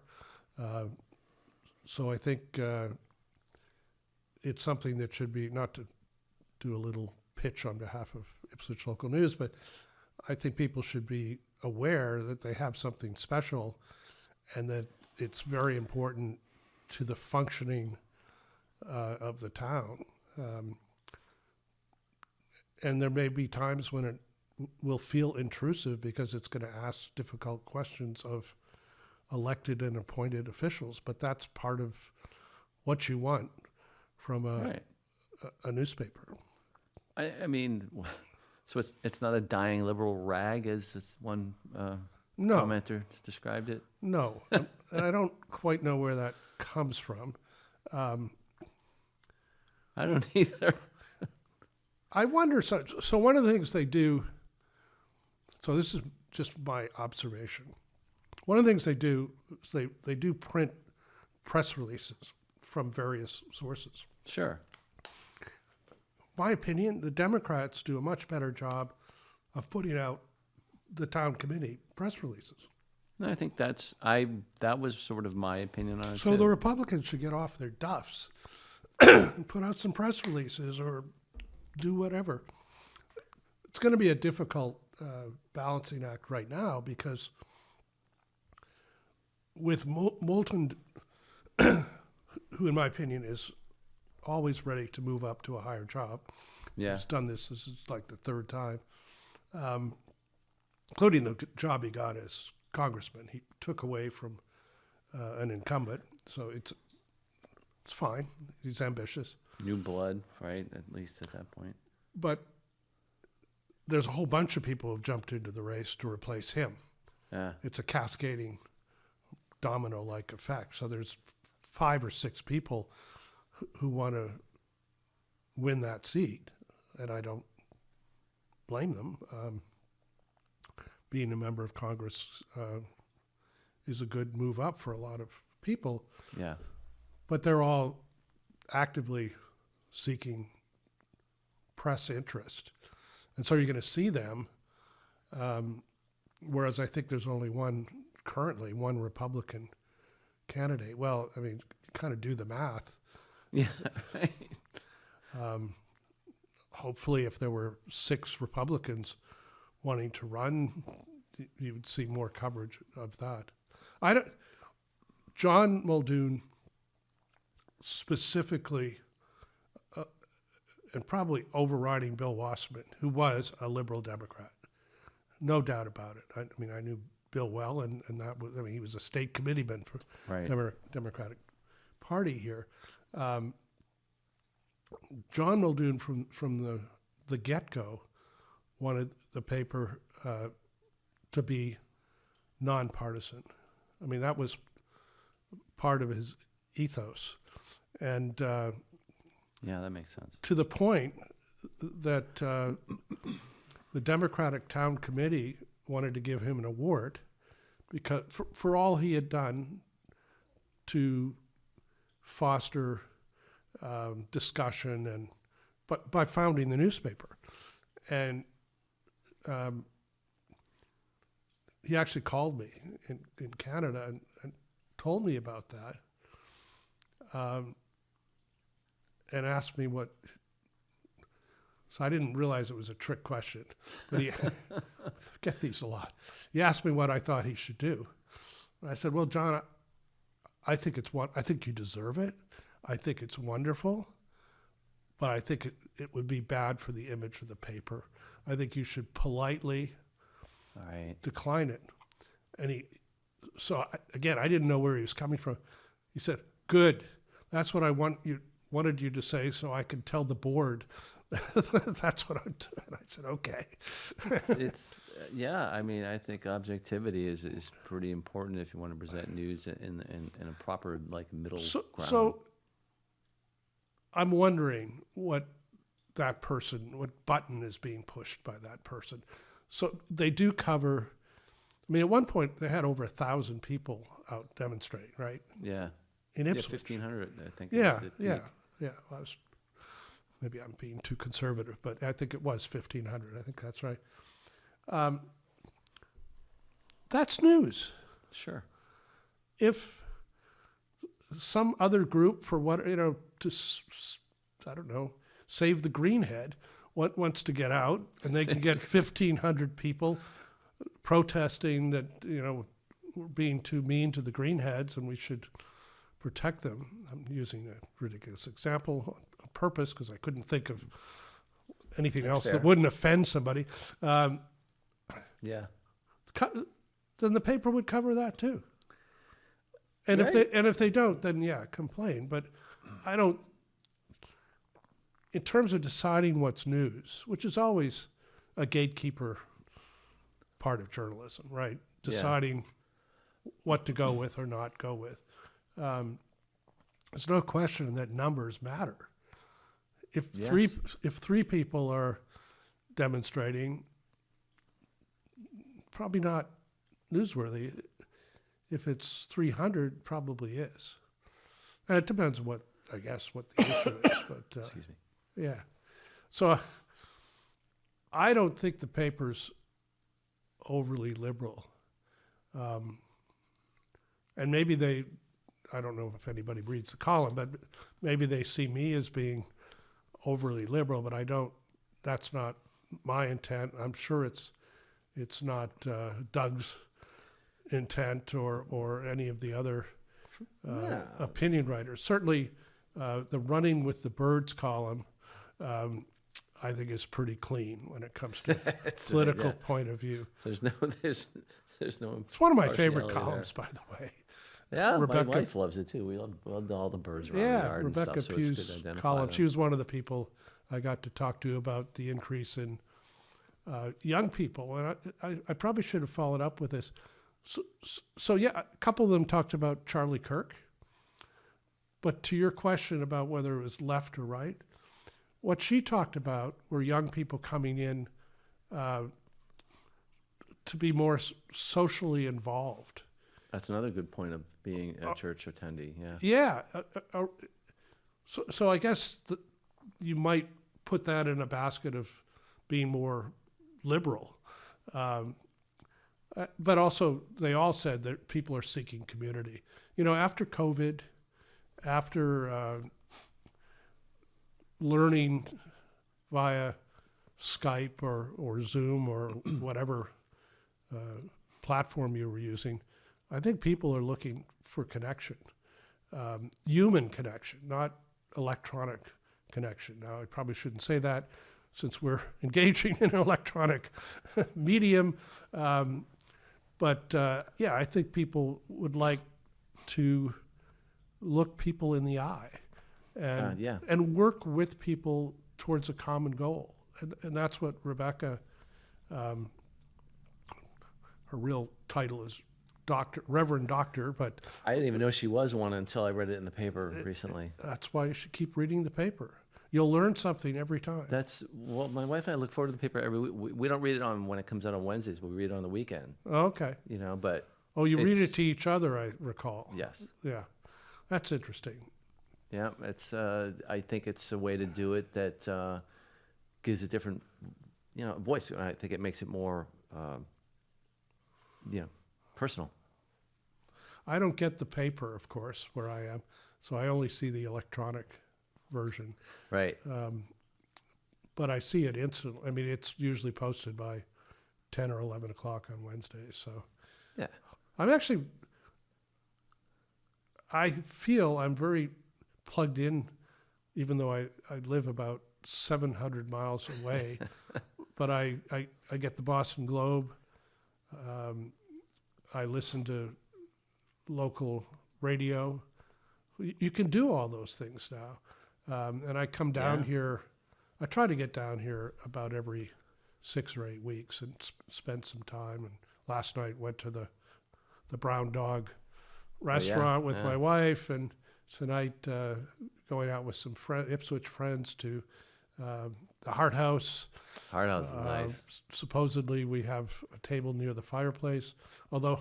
So I think it's something that should be, not to do a little pitch on behalf of Ipswich Local News, but I think people should be aware that they have something special and that it's very important to the functioning of the town. And there may be times when it will feel intrusive because it's going to ask difficult questions of elected and appointed officials, but that's part of what you want from a newspaper. I mean, so it's not a dying liberal rag, as this one commenter described it? No, and I don't quite know where that comes from. I don't either. I wonder, so one of the things they do, so this is just my observation. One of the things they do is they do print press releases from various sources. Sure. My opinion, the Democrats do a much better job of putting out the town committee press releases. I think that was sort of my opinion on it. So too. the Republicans should get off their duffs and put out some press releases or do whatever. It's going to be a difficult balancing act right now because with Moulton, who in my opinion is always ready to move up to a higher job. Yeah. He's done this is like the third time, including the job he got as congressman. He took away from an incumbent, so it's fine. He's ambitious. New blood, right? At least at that point. But there's a whole bunch of people who have jumped into the race to replace him. Yeah. It's a cascading domino-like effect. So there's 5 or 6 people who want to win that seat, and I don't blame them. Being a member of Congress is a good move up for a lot of people. Yeah. But they're all actively seeking press interest. And so you're going to see them, whereas I think there's only one Republican candidate. Well, I mean, kind of do the math. Yeah. Right. Hopefully, if there were 6 Republicans wanting to run, you would see more coverage of that. John Muldoon specifically, and probably overriding Bill Wasserman, who was a liberal Democrat, no doubt about it. I mean, I knew Bill well, and that was, I mean, he was a state committeeman for Democratic Party here. John Muldoon from the get-go wanted the paper to be nonpartisan. I mean, that was part of his ethos. And yeah, that makes sense. to the point that the Democratic Town Committee wanted to give him an award because for all he had done to foster discussion but by founding the newspaper. And he actually called me in Canada and told me about that, and asked me what. So I didn't realize it was a trick question, but he get these a lot. He asked me what I thought he should do. And I said, "Well, John, I think I think you deserve it. I think it's wonderful, but I think it would be bad for the image of the paper. I think you should politely decline it." And again, I didn't know where he was coming from. He said, "Good. That's what I wanted you to say, so I could tell the board." That's what I'm doing. I said, "Okay." It's I mean, I think objectivity is pretty important if you want to present news in a proper middle ground. So I'm wondering what button is being pushed by that person. So they do cover. I mean, at one point they had over 1,000 people out demonstrating, right? Yeah. In Ipswich. 1,500, I think. Yeah. Well, maybe I'm being too conservative, but I think it was 1,500. I think that's right. That's news. Sure. If some other group, for what, I don't know, save the greenhead, wants to get out, and they can get 1,500 people protesting that, we're being too mean to the greenheads and we should protect them. I'm using a ridiculous example on purpose because I couldn't think of anything else that wouldn't offend somebody. Then the paper would cover that too. And if they don't, then complain. But I don't. In terms of deciding what's news, which is always a gatekeeper part of journalism, right? Deciding what to go with or not go with. There's no question that numbers matter. If three people are demonstrating, probably not newsworthy. If it's 300, probably is. And it depends what the issue is. But Excuse me. yeah. So I don't think the paper's overly liberal. And maybe I don't know if anybody reads the column, but maybe they see me as being overly liberal, but that's not my intent. I'm sure it's not Doug's intent or any of the other opinion writers. Certainly the Running with the Birds column, I think is pretty clean when it comes to political point of view. There's no. It's one of my favorite columns, by the way. Yeah, Rebecca, my wife loves it too. We love all the birds around the yard Rebecca and stuff. Pugh's so it's good to identify column. them. She was one of the people I got to talk to about the increase in young people, and I probably should have followed up with this. So a couple of them talked about Charlie Kirk. But to your question about whether it was left or right, what she talked about were young people coming in to be more socially involved. That's another good point of being a church attendee. So I guess you might put that in a basket of being more liberal. But also, they all said that people are seeking community. After COVID, after learning via Skype or Zoom or whatever platform you were using, I think people are looking for connection, human connection, not electronic connection. Now, I probably shouldn't say that since we're engaging in an electronic medium. But I think people would like to look people in the eye and work with people towards a common goal. And that's what Rebecca, her real title is Reverend Doctor, but I didn't even know she was one until I read it in the paper recently. That's why you should keep reading the paper. You'll learn something every time. My wife and I look forward to the paper every week. We don't read it when it comes out on Wednesdays, but we read it on the weekend. Okay. But you read it to each other, I recall. Yes. Yeah. That's interesting. Yeah, it's. I think it's a way to do it that gives a different, voice. I think it makes it more, personal. I don't get the paper, of course, where I am, so I only see the electronic version. Right. But I see it instantly. I mean, it's usually posted by 10 or 11 o'clock on Wednesdays. So Yeah. I feel I'm very plugged in, even though I live about 700 miles away. But I get the Boston Globe. I listen to local radio. You can do all those things now. And I come down here. I try to get down here about every 6 or 8 weeks and spend some time. And last night went to the Brown Dog restaurant with my wife, and tonight going out with some Ipswich friends to the Hart House. Hart House is nice. Supposedly we have a table near the fireplace, although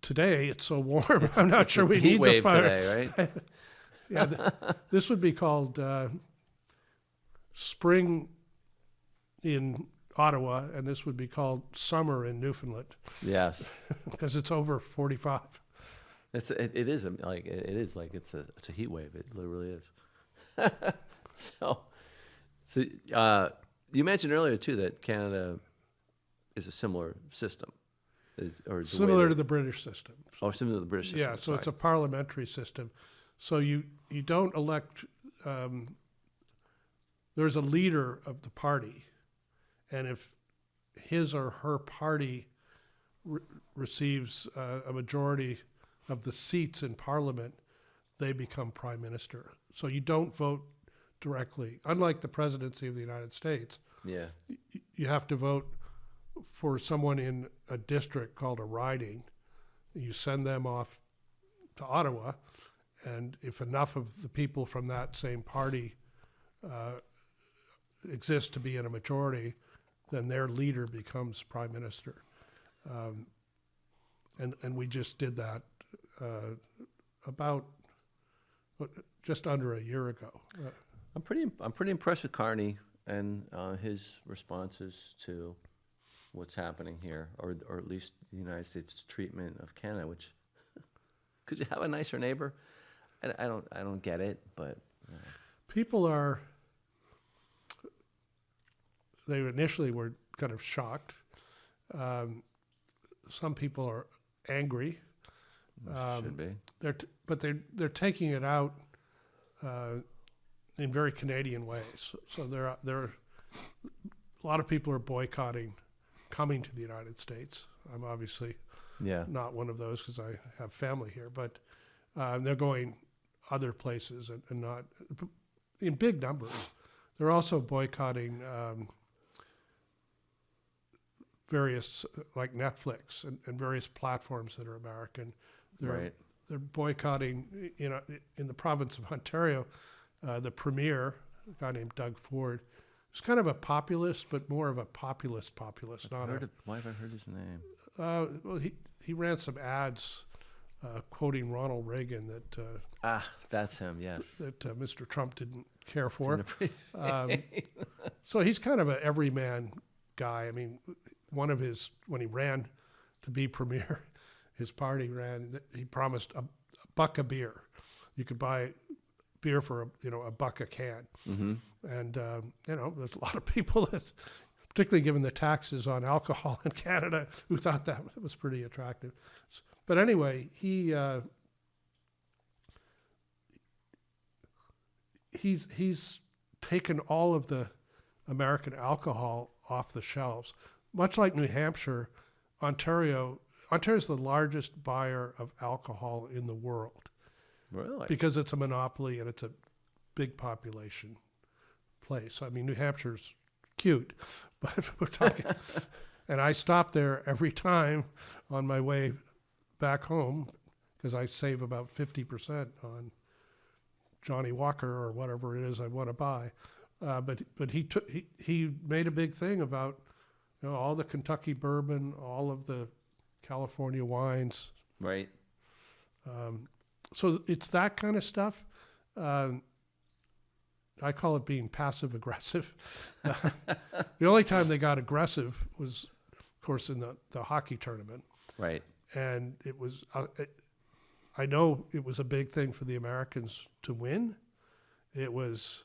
today it's so warm. I'm not sure we need the fire today, right? Yeah, this would be called spring in Ottawa, and this would be called summer in Newfoundland. Yes, because it's over 45. It is like it's a heat wave. It literally is. So you mentioned earlier too that Canada is a similar system, similar to the British system. Oh, similar to the British system. Yeah, so it's a parliamentary system. So you don't elect. There's a leader of the party, and if his or her party receives a majority of the seats in Parliament, they become prime minister. So you don't vote directly. Unlike the presidency of the United States, you have to vote for someone in a district called a riding. You send them off to Ottawa, and if enough of the people from that same party exist to be in a majority, then their leader becomes prime minister. And we just did that about just under a year ago. I'm pretty impressed with Carney and his responses to what's happening here, or at least the United States' treatment of Canada. Which, could you have a nicer neighbor? I don't get it, but people are. They initially were kind of shocked. Some people are angry. Should be. They're taking it out in very Canadian ways. So there are a lot of people are boycotting coming to the United States. I'm obviously not one of those because I have family here, but they're going other places and not in big numbers. They're also boycotting various, like Netflix and various platforms that are American. They're boycotting, in the province of Ontario, the premier, a guy named Doug Ford. He's kind of a populist, but more of a populist. Why have I heard his name? Well, he ran some ads quoting Ronald Reagan that that's him. Yes, that Mr. Trump didn't care for. So he's kind of an everyman guy. I mean, when he ran to be premier, his party he promised a buck a beer. You could buy beer for a buck a can. Mm-hmm. And there's a lot of people that, particularly given the taxes on alcohol in Canada, who thought that was pretty attractive. But anyway, he's taken all of the American alcohol off the shelves. Much like New Hampshire, Ontario's the largest buyer of alcohol in the world. Really? Because it's a monopoly and it's a big population place. I mean, New Hampshire's cute, but we're talking. And I stop there every time on my way back home because I save about 50% on Johnny Walker or whatever it is I want to buy. But he made a big thing about all the Kentucky bourbon, all of the California wines. Right. So it's that kind of stuff. I call it being passive aggressive. The only time they got aggressive was, of course, in the hockey tournament. Right. And it was, I know it was a big thing for the Americans to win. It was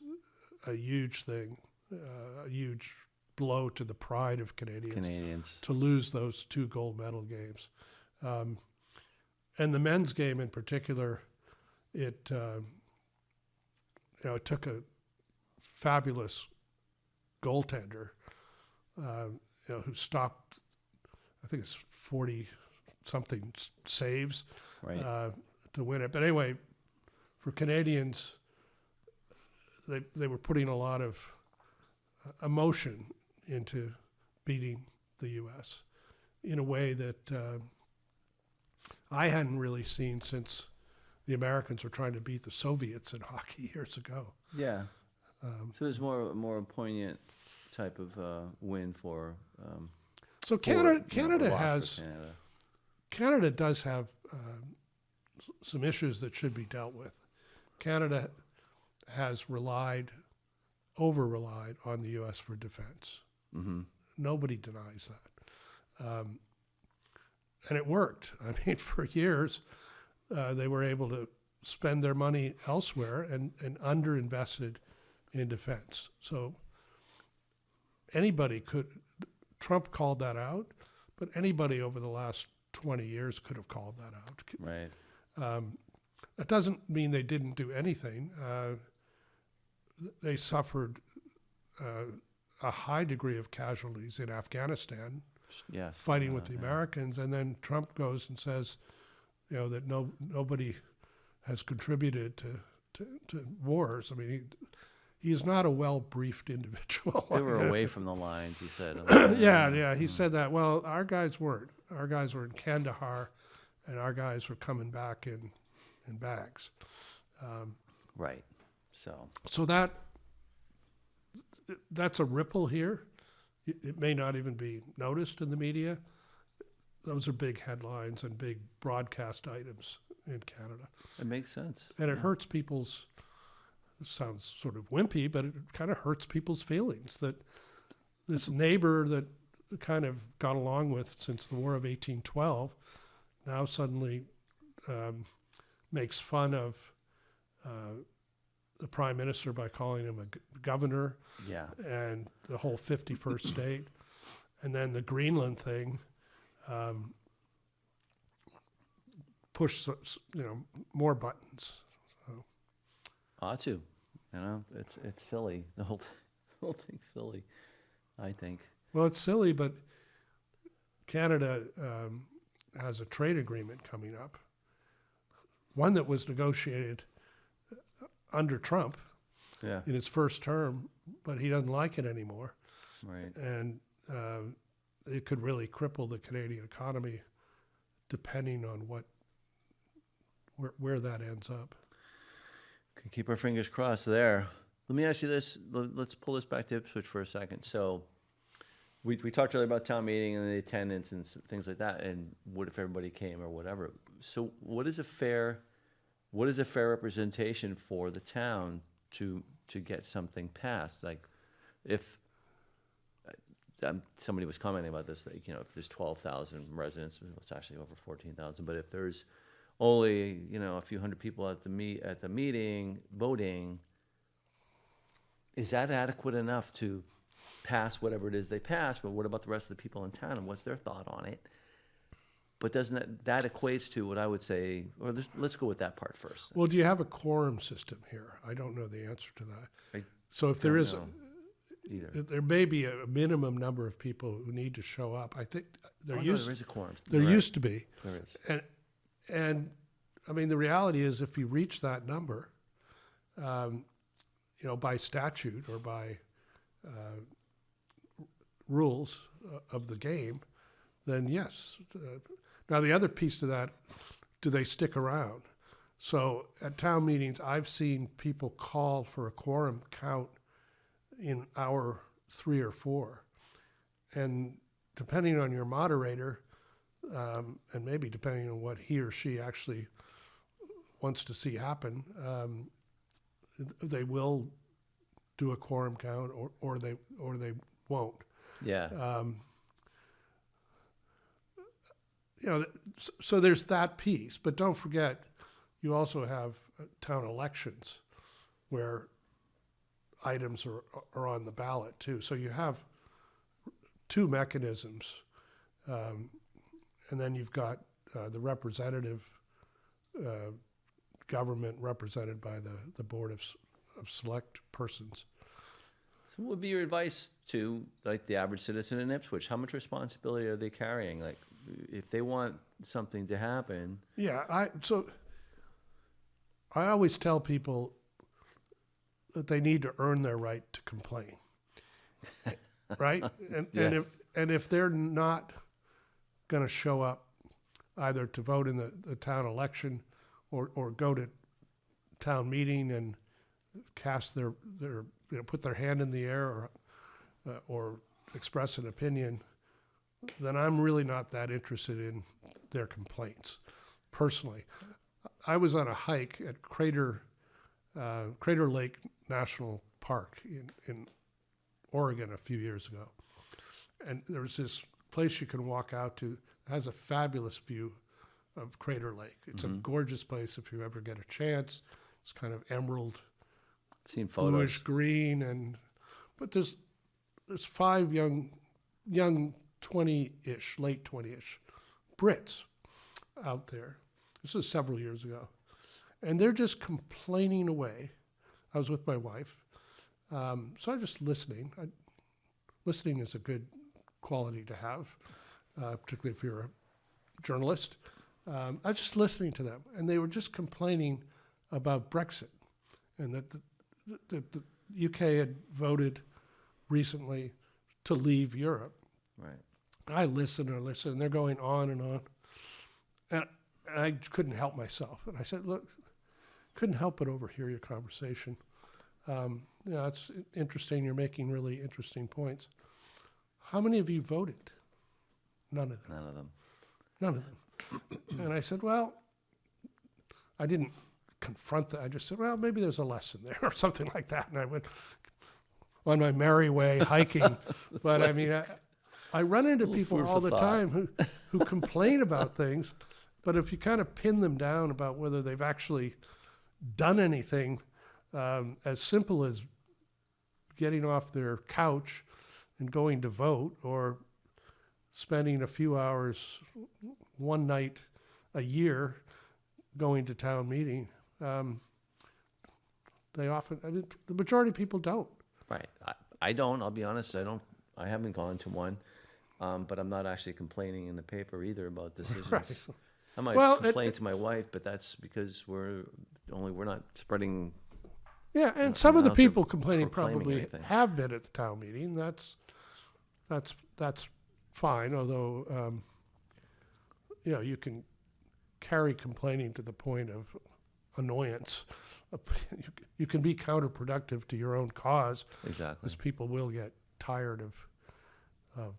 a huge thing, a huge blow to the pride of Canadians. To lose those 2 gold medal games. And the men's game in particular, it took a fabulous goaltender, who stopped, I think it's 40-something saves, right, to win it. But anyway, for Canadians, they were putting a lot of emotion into beating the U.S. in a way that I hadn't really seen since the Americans were trying to beat the Soviets in hockey years ago. Yeah. So there's more poignant type of win for. So Canada does have some issues that should be dealt with. Canada has over-relied on the U.S. for defense. Mm-hmm. Nobody denies that. And it worked. I mean, for years, they were able to spend their money elsewhere and underinvested in defense. So Trump called that out, but anybody over the last 20 years could have called that out. Right. That doesn't mean they didn't do anything. They suffered a high degree of casualties in Afghanistan, fighting with the Americans, and then Trump goes and says, that nobody has contributed to wars. I mean, he's not a well-briefed individual. They were away from the lines, he said. Yeah, he said that. Well, our guys weren't. Our guys were in Kandahar, and our guys were coming back in bags. Right. So that's a ripple here. It may not even be noticed in the media. Those are big headlines and big broadcast items in Canada. It makes sense. And it hurts people's, it sounds sort of wimpy, but it kind of hurts people's feelings that this neighbor that kind of got along with since the War of 1812 now suddenly makes fun of the prime minister by calling him a governor, and the whole 51st state, and then the Greenland thing push more buttons. So. Ought to, it's silly. The whole thing's silly, I think. Well, it's silly, but Canada has a trade agreement coming up, one that was negotiated under Trump in his first term, but he doesn't like it anymore. Right. And it could really cripple the Canadian economy depending on where that ends up. Could keep our fingers crossed there. Let me ask you this. Let's pull this back to Ipswich for a second. So we talked earlier about town meeting and the attendance and things like that, and what if everybody came or whatever. So what is a fair representation for the town to get something passed? Like if somebody was commenting about this, like, if there's 12,000 residents, it's actually over 14,000, but if there's only, a few hundred people at the meeting voting, is that adequate enough to pass whatever it is they pass? But what about the rest of the people in town, and what's their thought on it? But doesn't that equates to what I would say, or let's go with that part first. Well, do you have a quorum system here? I don't know the answer to that. So if there is, there may be a minimum number of people who need to show up. I think there is a quorum. There used to be. There is. And I mean, the reality is, if you reach that number, by statute or by rules of the game, then yes. Now, the other piece to that, do they stick around? So at town meetings, I've seen people call for a quorum count in hour 3 or 4. And depending on your moderator, and maybe depending on what he or she actually wants to see happen, they will do a quorum count, or they won't. Yeah. So there's that piece, but don't forget, you also have town elections where items are on the ballot too. So you have two mechanisms, and then you've got the representative government represented by the board of select persons. So what would be your advice to like the average citizen in Ipswich? How much responsibility are they carrying? Like, if they want something to happen. Yeah, I always tell people that they need to earn their right to complain, right? And if they're not going to show up either to vote in the town election or go to town meeting and cast their put their hand in the air or express an opinion, then I'm really not that interested in their complaints. Personally, I was on a hike at Crater Lake National Park in Oregon a few years ago, and there was this place you can walk out to that has a fabulous view of Crater Lake. It's a gorgeous place if you ever get a chance. It's kind of emerald, seen photos, bluish green, but there's 5 young 20-ish, late 20-ish Brits out there. This was several years ago. And they're just complaining away. I was with my wife. So I'm just listening. Listening is a good quality to have, particularly if you're a journalist. I was just listening to them. And they were just complaining about Brexit and that the UK had voted recently to leave Europe. right? I listen and they're going on and on. And I couldn't help myself. And I said, look, couldn't help but overhear your conversation. It's interesting. You're making really interesting points. How many of you voted? None of them. None of them. None of them. And I said, well, I didn't confront that. I just said, well, maybe there's a lesson there or something like that. And I went on my merry way hiking. But I mean, I run into people all the time who complain about things, but if you kind of pin them down about whether they've actually done anything as simple as getting off their couch and going to vote or spending a few hours one night a year going to town meeting, the majority of people don't. Right. I don't. I'll be honest. I haven't gone to one, but I'm not actually complaining in the paper either about decisions. Right. I might complain to my wife, but that's because we're not spreading. Yeah, and some of the people complaining proclaiming probably anything. have been at the town meeting. That's fine. Although you can carry complaining to the point of annoyance. You can be counterproductive to your own cause. Exactly. Because people will get tired of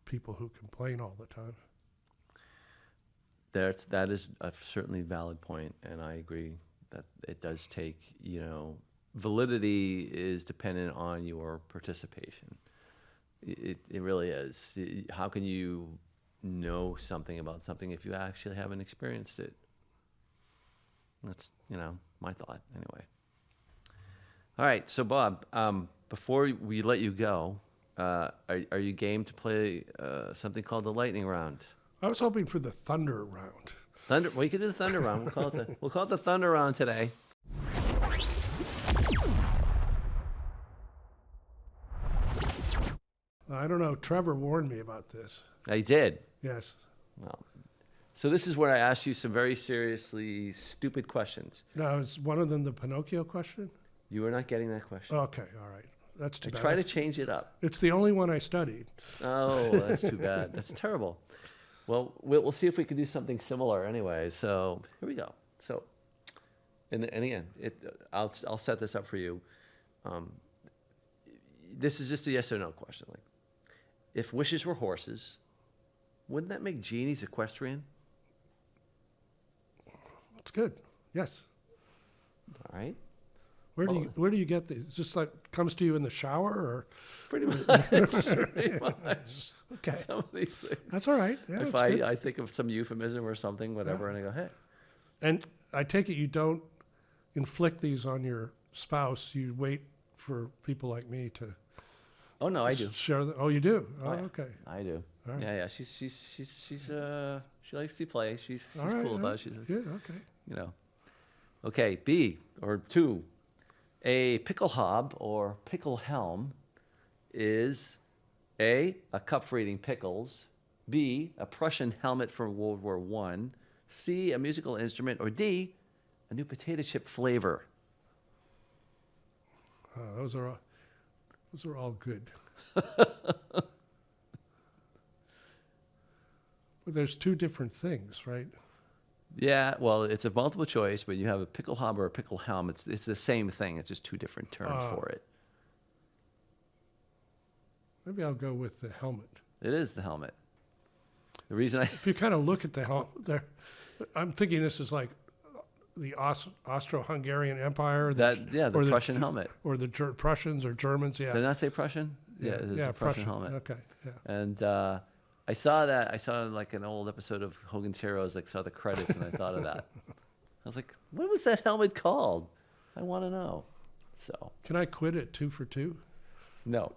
people who complain all the time. That is a certainly valid point, and I agree that it does take, validity is dependent on your participation. It really is. How can you know something about something if you actually haven't experienced it? That's, my thought anyway. All right, so Bob, before we let you go, are you game to play something called the lightning round? I was hoping for the thunder round. Thunder. Well, you can do the thunder round. We'll call it the thunder round today. I don't know. Trevor warned me about this. I did. Yes. Well, so this is where I ask you some very seriously stupid questions. Now, is one of them the Pinocchio question? You are not getting that question. Okay, all right. That's too bad. Try to change it up. It's the only one I studied. Oh, that's too bad. That's terrible. Well, we'll see if we can do something similar anyway. So here we go. So, and again, I'll set this up for you. This is just a yes or no question. Like, if wishes were horses, wouldn't that make genies equestrian? That's good. Yes. All right. Where do you get these? Just like comes to you in the shower, or Pretty much. Pretty much. okay? Some of these things. That's all right. Yeah, If that's good. I think of some euphemism or something, whatever, and I go, hey. And I take it you don't inflict these on your spouse. You wait for people like me to Oh no, I do. share the. Oh, you do. Oh, Oh, yeah. okay. I do. All right. Yeah. She likes to play. She's All right, cool all about right. it. She's Good. Okay. you know. Okay, B or 2. A pickle hob or pickle helm is A, a cup for eating pickles, B, a Prussian helmet from World War I, C, a musical instrument, or D, a new potato chip flavor. Those are all good. But there's 2 different things, right? Yeah, well, it's a multiple choice, but you have a pickle hob or a pickle helm. It's the same thing. It's just 2 different terms for it. Maybe I'll go with the helmet. It is the helmet. The reason I If you kind of look at the helmet there, I'm thinking this is like the Austro-Hungarian Empire. the or Prussian helmet. Or the Prussians or Germans, yeah. Did I not say Prussian? Yeah, it's a Prussian helmet. Okay, yeah. And I saw that. I saw like an old episode of Hogan's Heroes. Like saw the credits, and I thought of that. I was like, "What was that helmet called? I want to know." So Can I quit at 2 for 2? no.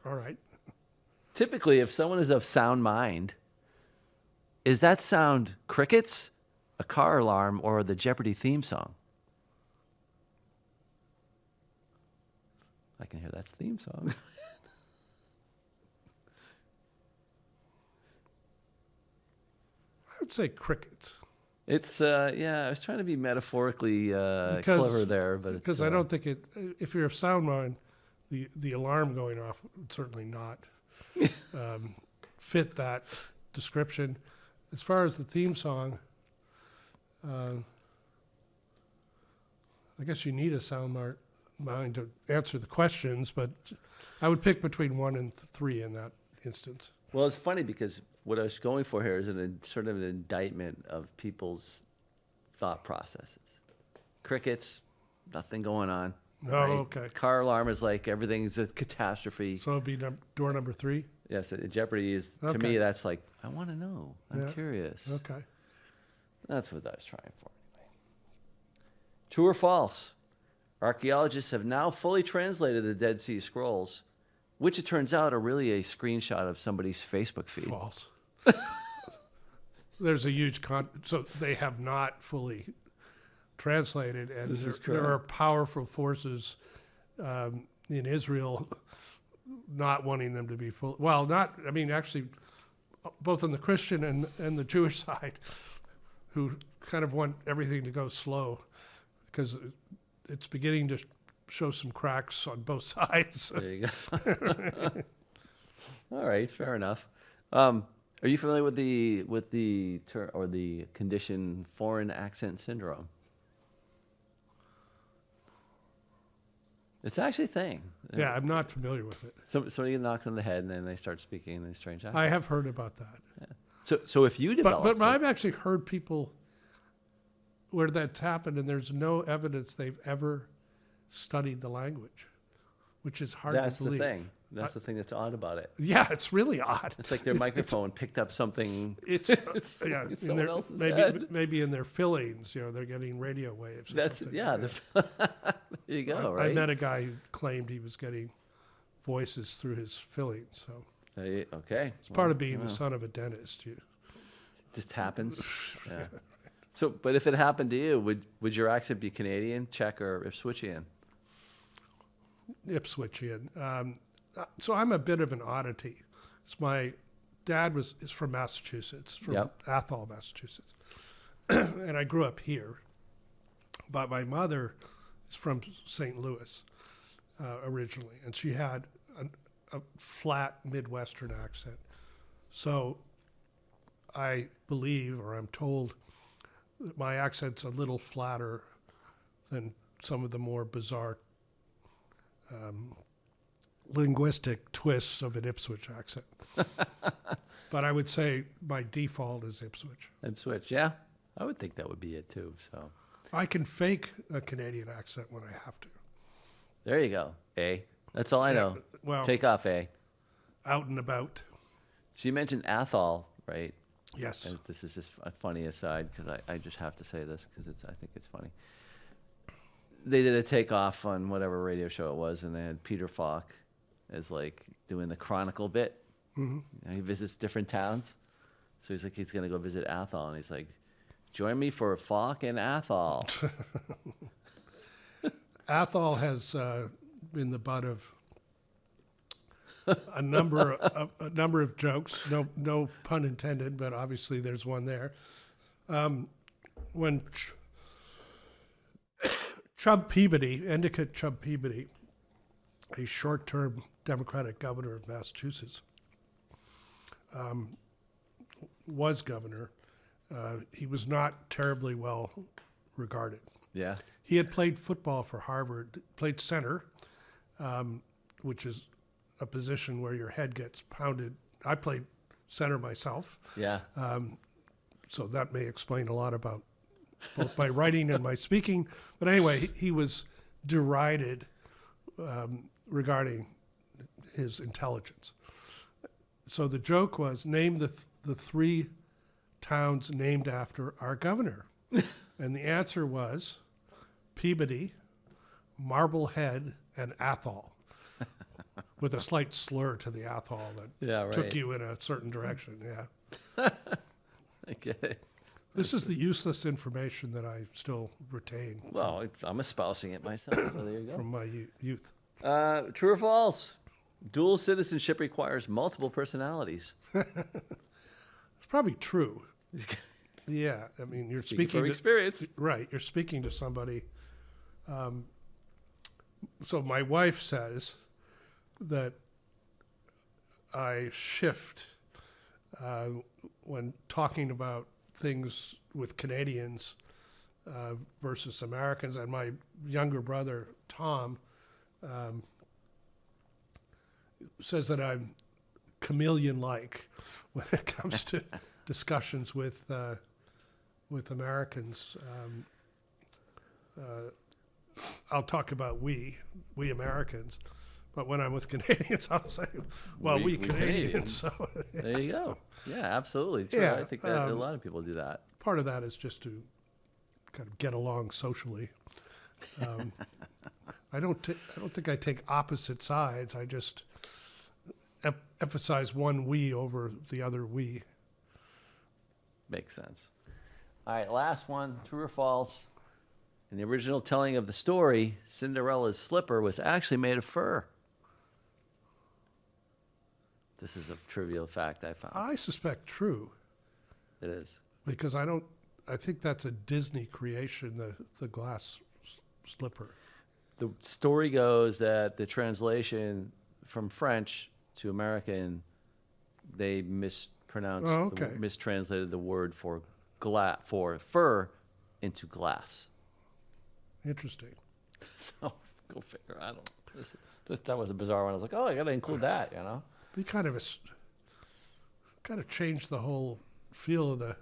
All right. Typically, if someone is of sound mind, is that sound crickets, a car alarm, or the Jeopardy theme song? I can hear that's the theme song. I would say crickets. It's I was trying to be metaphorically clever there, but Because I don't think it. If you're of sound mind, the alarm going off would certainly not fit that description. As far as the theme song, I guess you need a sound mind to answer the questions, but I would pick between 1 and 3 in that instance. Well, it's funny because what I was going for here is sort of an indictment of people's thought processes. Crickets, nothing going on. Oh, okay. Car alarm is like everything's a catastrophe. So it'd be door number 3? Yes, Jeopardy is, to Okay. me, that's like, I want to know. I'm Yeah. curious. Okay. That's what I was trying for anyway. True or false? Archaeologists have now fully translated the Dead Sea Scrolls, which it turns out are really a screenshot of somebody's Facebook feed. False. There's a huge so they have not fully translated, and This is there are powerful forces in Israel not wanting them to be full. Well, actually, both on the Christian and the Jewish side, who kind of want everything to go slow because it's beginning to show some cracks on both sides. There you go. All right, fair enough. Are you familiar with the term or the condition foreign accent syndrome? It's actually a thing. Yeah, I'm not familiar with it. Somebody gets knocked on the head and then they start speaking in a strange accent. I have heard about that. So if you develop, But I've actually heard people where that's happened, and there's no evidence they've ever studied the language, which is hard that's to the believe. thing. That's the thing that's odd about it. Yeah, it's really odd. It's like their microphone picked up something. It's yeah, it's in someone their- else's maybe head. maybe in their fillings, they're getting radio waves. Or That's something. yeah. There you go. I Right. met a guy who claimed he was getting voices through his fillings. So Okay. it's part of being the son of a dentist. Just happens. Yeah. So, but if it happened to you, would your accent be Canadian, Czech, or Ipswichian? Ipswichian. So I'm a bit of an oddity. My dad is from Massachusetts, from Athol, Massachusetts, and I grew up here. But my mother is from St. Louis originally, and she had a flat Midwestern accent. So I believe, or I'm told, that my accent's a little flatter than some of the more bizarre linguistic twists of an Ipswich accent. But I would say my default is Ipswich. Ipswich, yeah. I would think that would be it too. So, I can fake a Canadian accent when I have to. There you go. A. That's all I know. Well, Take off, A. out and about. So you mentioned Athol, right? Yes. And this is just a funny aside because I just have to say this because I think it's funny. They did a takeoff on whatever radio show it was, and they had Peter Falk as like doing the Chronicle bit. Mm-hmm. You know, he visits different towns, so he's like he's gonna go visit Athol, and he's like, "Join me for Falk and Athol." Athol has been the butt of a number of jokes. No pun intended, but obviously there's one there. When Endicott Chubb Peabody, a short-term Democratic governor of Massachusetts, was governor, he was not terribly well regarded. Yeah. He had played football for Harvard, played center, which is a position where your head gets pounded. I played center myself, Yeah. so that may explain a lot about both my writing and my speaking. But anyway, he was derided regarding his intelligence. So the joke was, name the three towns named after our governor. And the answer was Peabody, Marblehead, and Athol, with a slight slur to the Athol that took you in a certain direction. Yeah. I get it. This is the useless information that I still retain Well, I'm espousing it myself, so there you go. from my youth. True or false? Dual citizenship requires multiple personalities. It's probably true. Yeah, I mean, you're Speaking speaking from to, experience. right. You're speaking to somebody. So my wife says that I shift when talking about things with Canadians versus Americans, and my younger brother Tom says that I'm chameleon-like when it comes to discussions with Americans. I'll talk about we Americans, but when I'm with Canadians, I'll say, well, we Canadians. So, yeah, There you go. so Yeah, absolutely. True. Yeah, I think that a lot of people do that. part of that is just to kind of get along socially. I don't think I take opposite sides. I just emphasize one we over the other we. Makes sense. All right, last one. True or false? In the original telling of the story, Cinderella's slipper was actually made of fur. This is a trivial fact I found. I suspect true, It is. because I think that's a Disney creation, the glass slipper. The story goes that the translation from French to American, they mispronounced, Oh, okay. mistranslated the word for fur into glass. Interesting. So go figure. I don't. That was a bizarre one. I was like, oh, I got to include that. You know. Be kind of changed the whole feel of the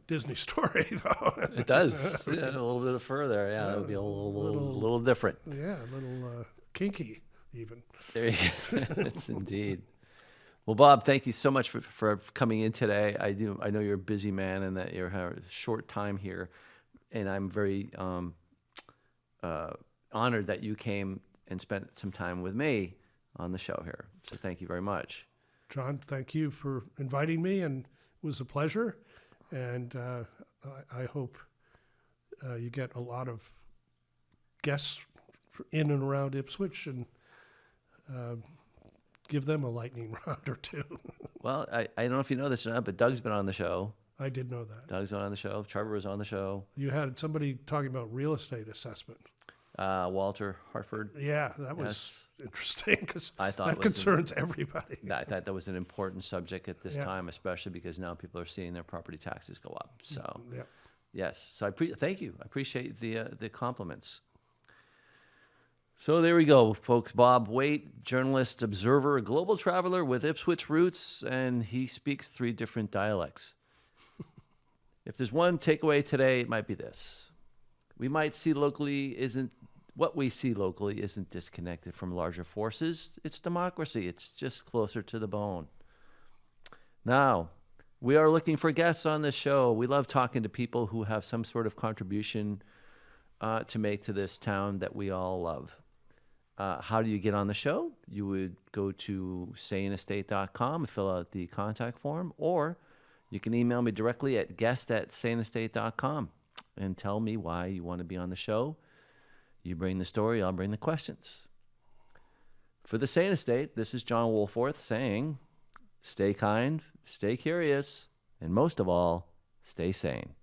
Disney story, though. It does. Yeah, a little bit of fur there. Yeah, that would be a little different. Yeah, a little kinky, even. There you go. It's indeed. Well, Bob, thank you so much for coming in today. I know you're a busy man and that you're a short time here, and I'm very honored that you came and spent some time with me on the show here. So thank you very much. John, thank you for inviting me, and it was a pleasure. And I hope you get a lot of guests in and around Ipswich, and give them a lightning round or two. Well, I don't know if you know this or not, but Doug's been on the show. I did know that. Doug's been on the show. Trevor was on the show. You had somebody talking about real estate assessment. Walter Hartford. Yeah, that was interesting, because I thought that concerns everybody. I thought that was an important subject at this Yeah. time, especially because now people are seeing their property taxes go up. So, Yeah. yes. So thank you. I appreciate the compliments. So there we go, folks. Bob Waite, journalist, observer, global traveler with Ipswich roots, and he speaks 3 different dialects. If there's one takeaway today, it might be this. What we see locally isn't disconnected from larger forces. It's democracy. It's just closer to the bone. Now, we are looking for guests on this show. We love talking to people who have some sort of contribution to make to this town that we all love. How do you get on the show? You would go to saneestate.com and fill out the contact form, or you can email me directly at guest@saneestate.com and tell me why you want to be on the show. You bring the story, I'll bring the questions. For the Sane Estate, this is John Woolforth saying, stay kind, stay curious, and most of all, stay sane.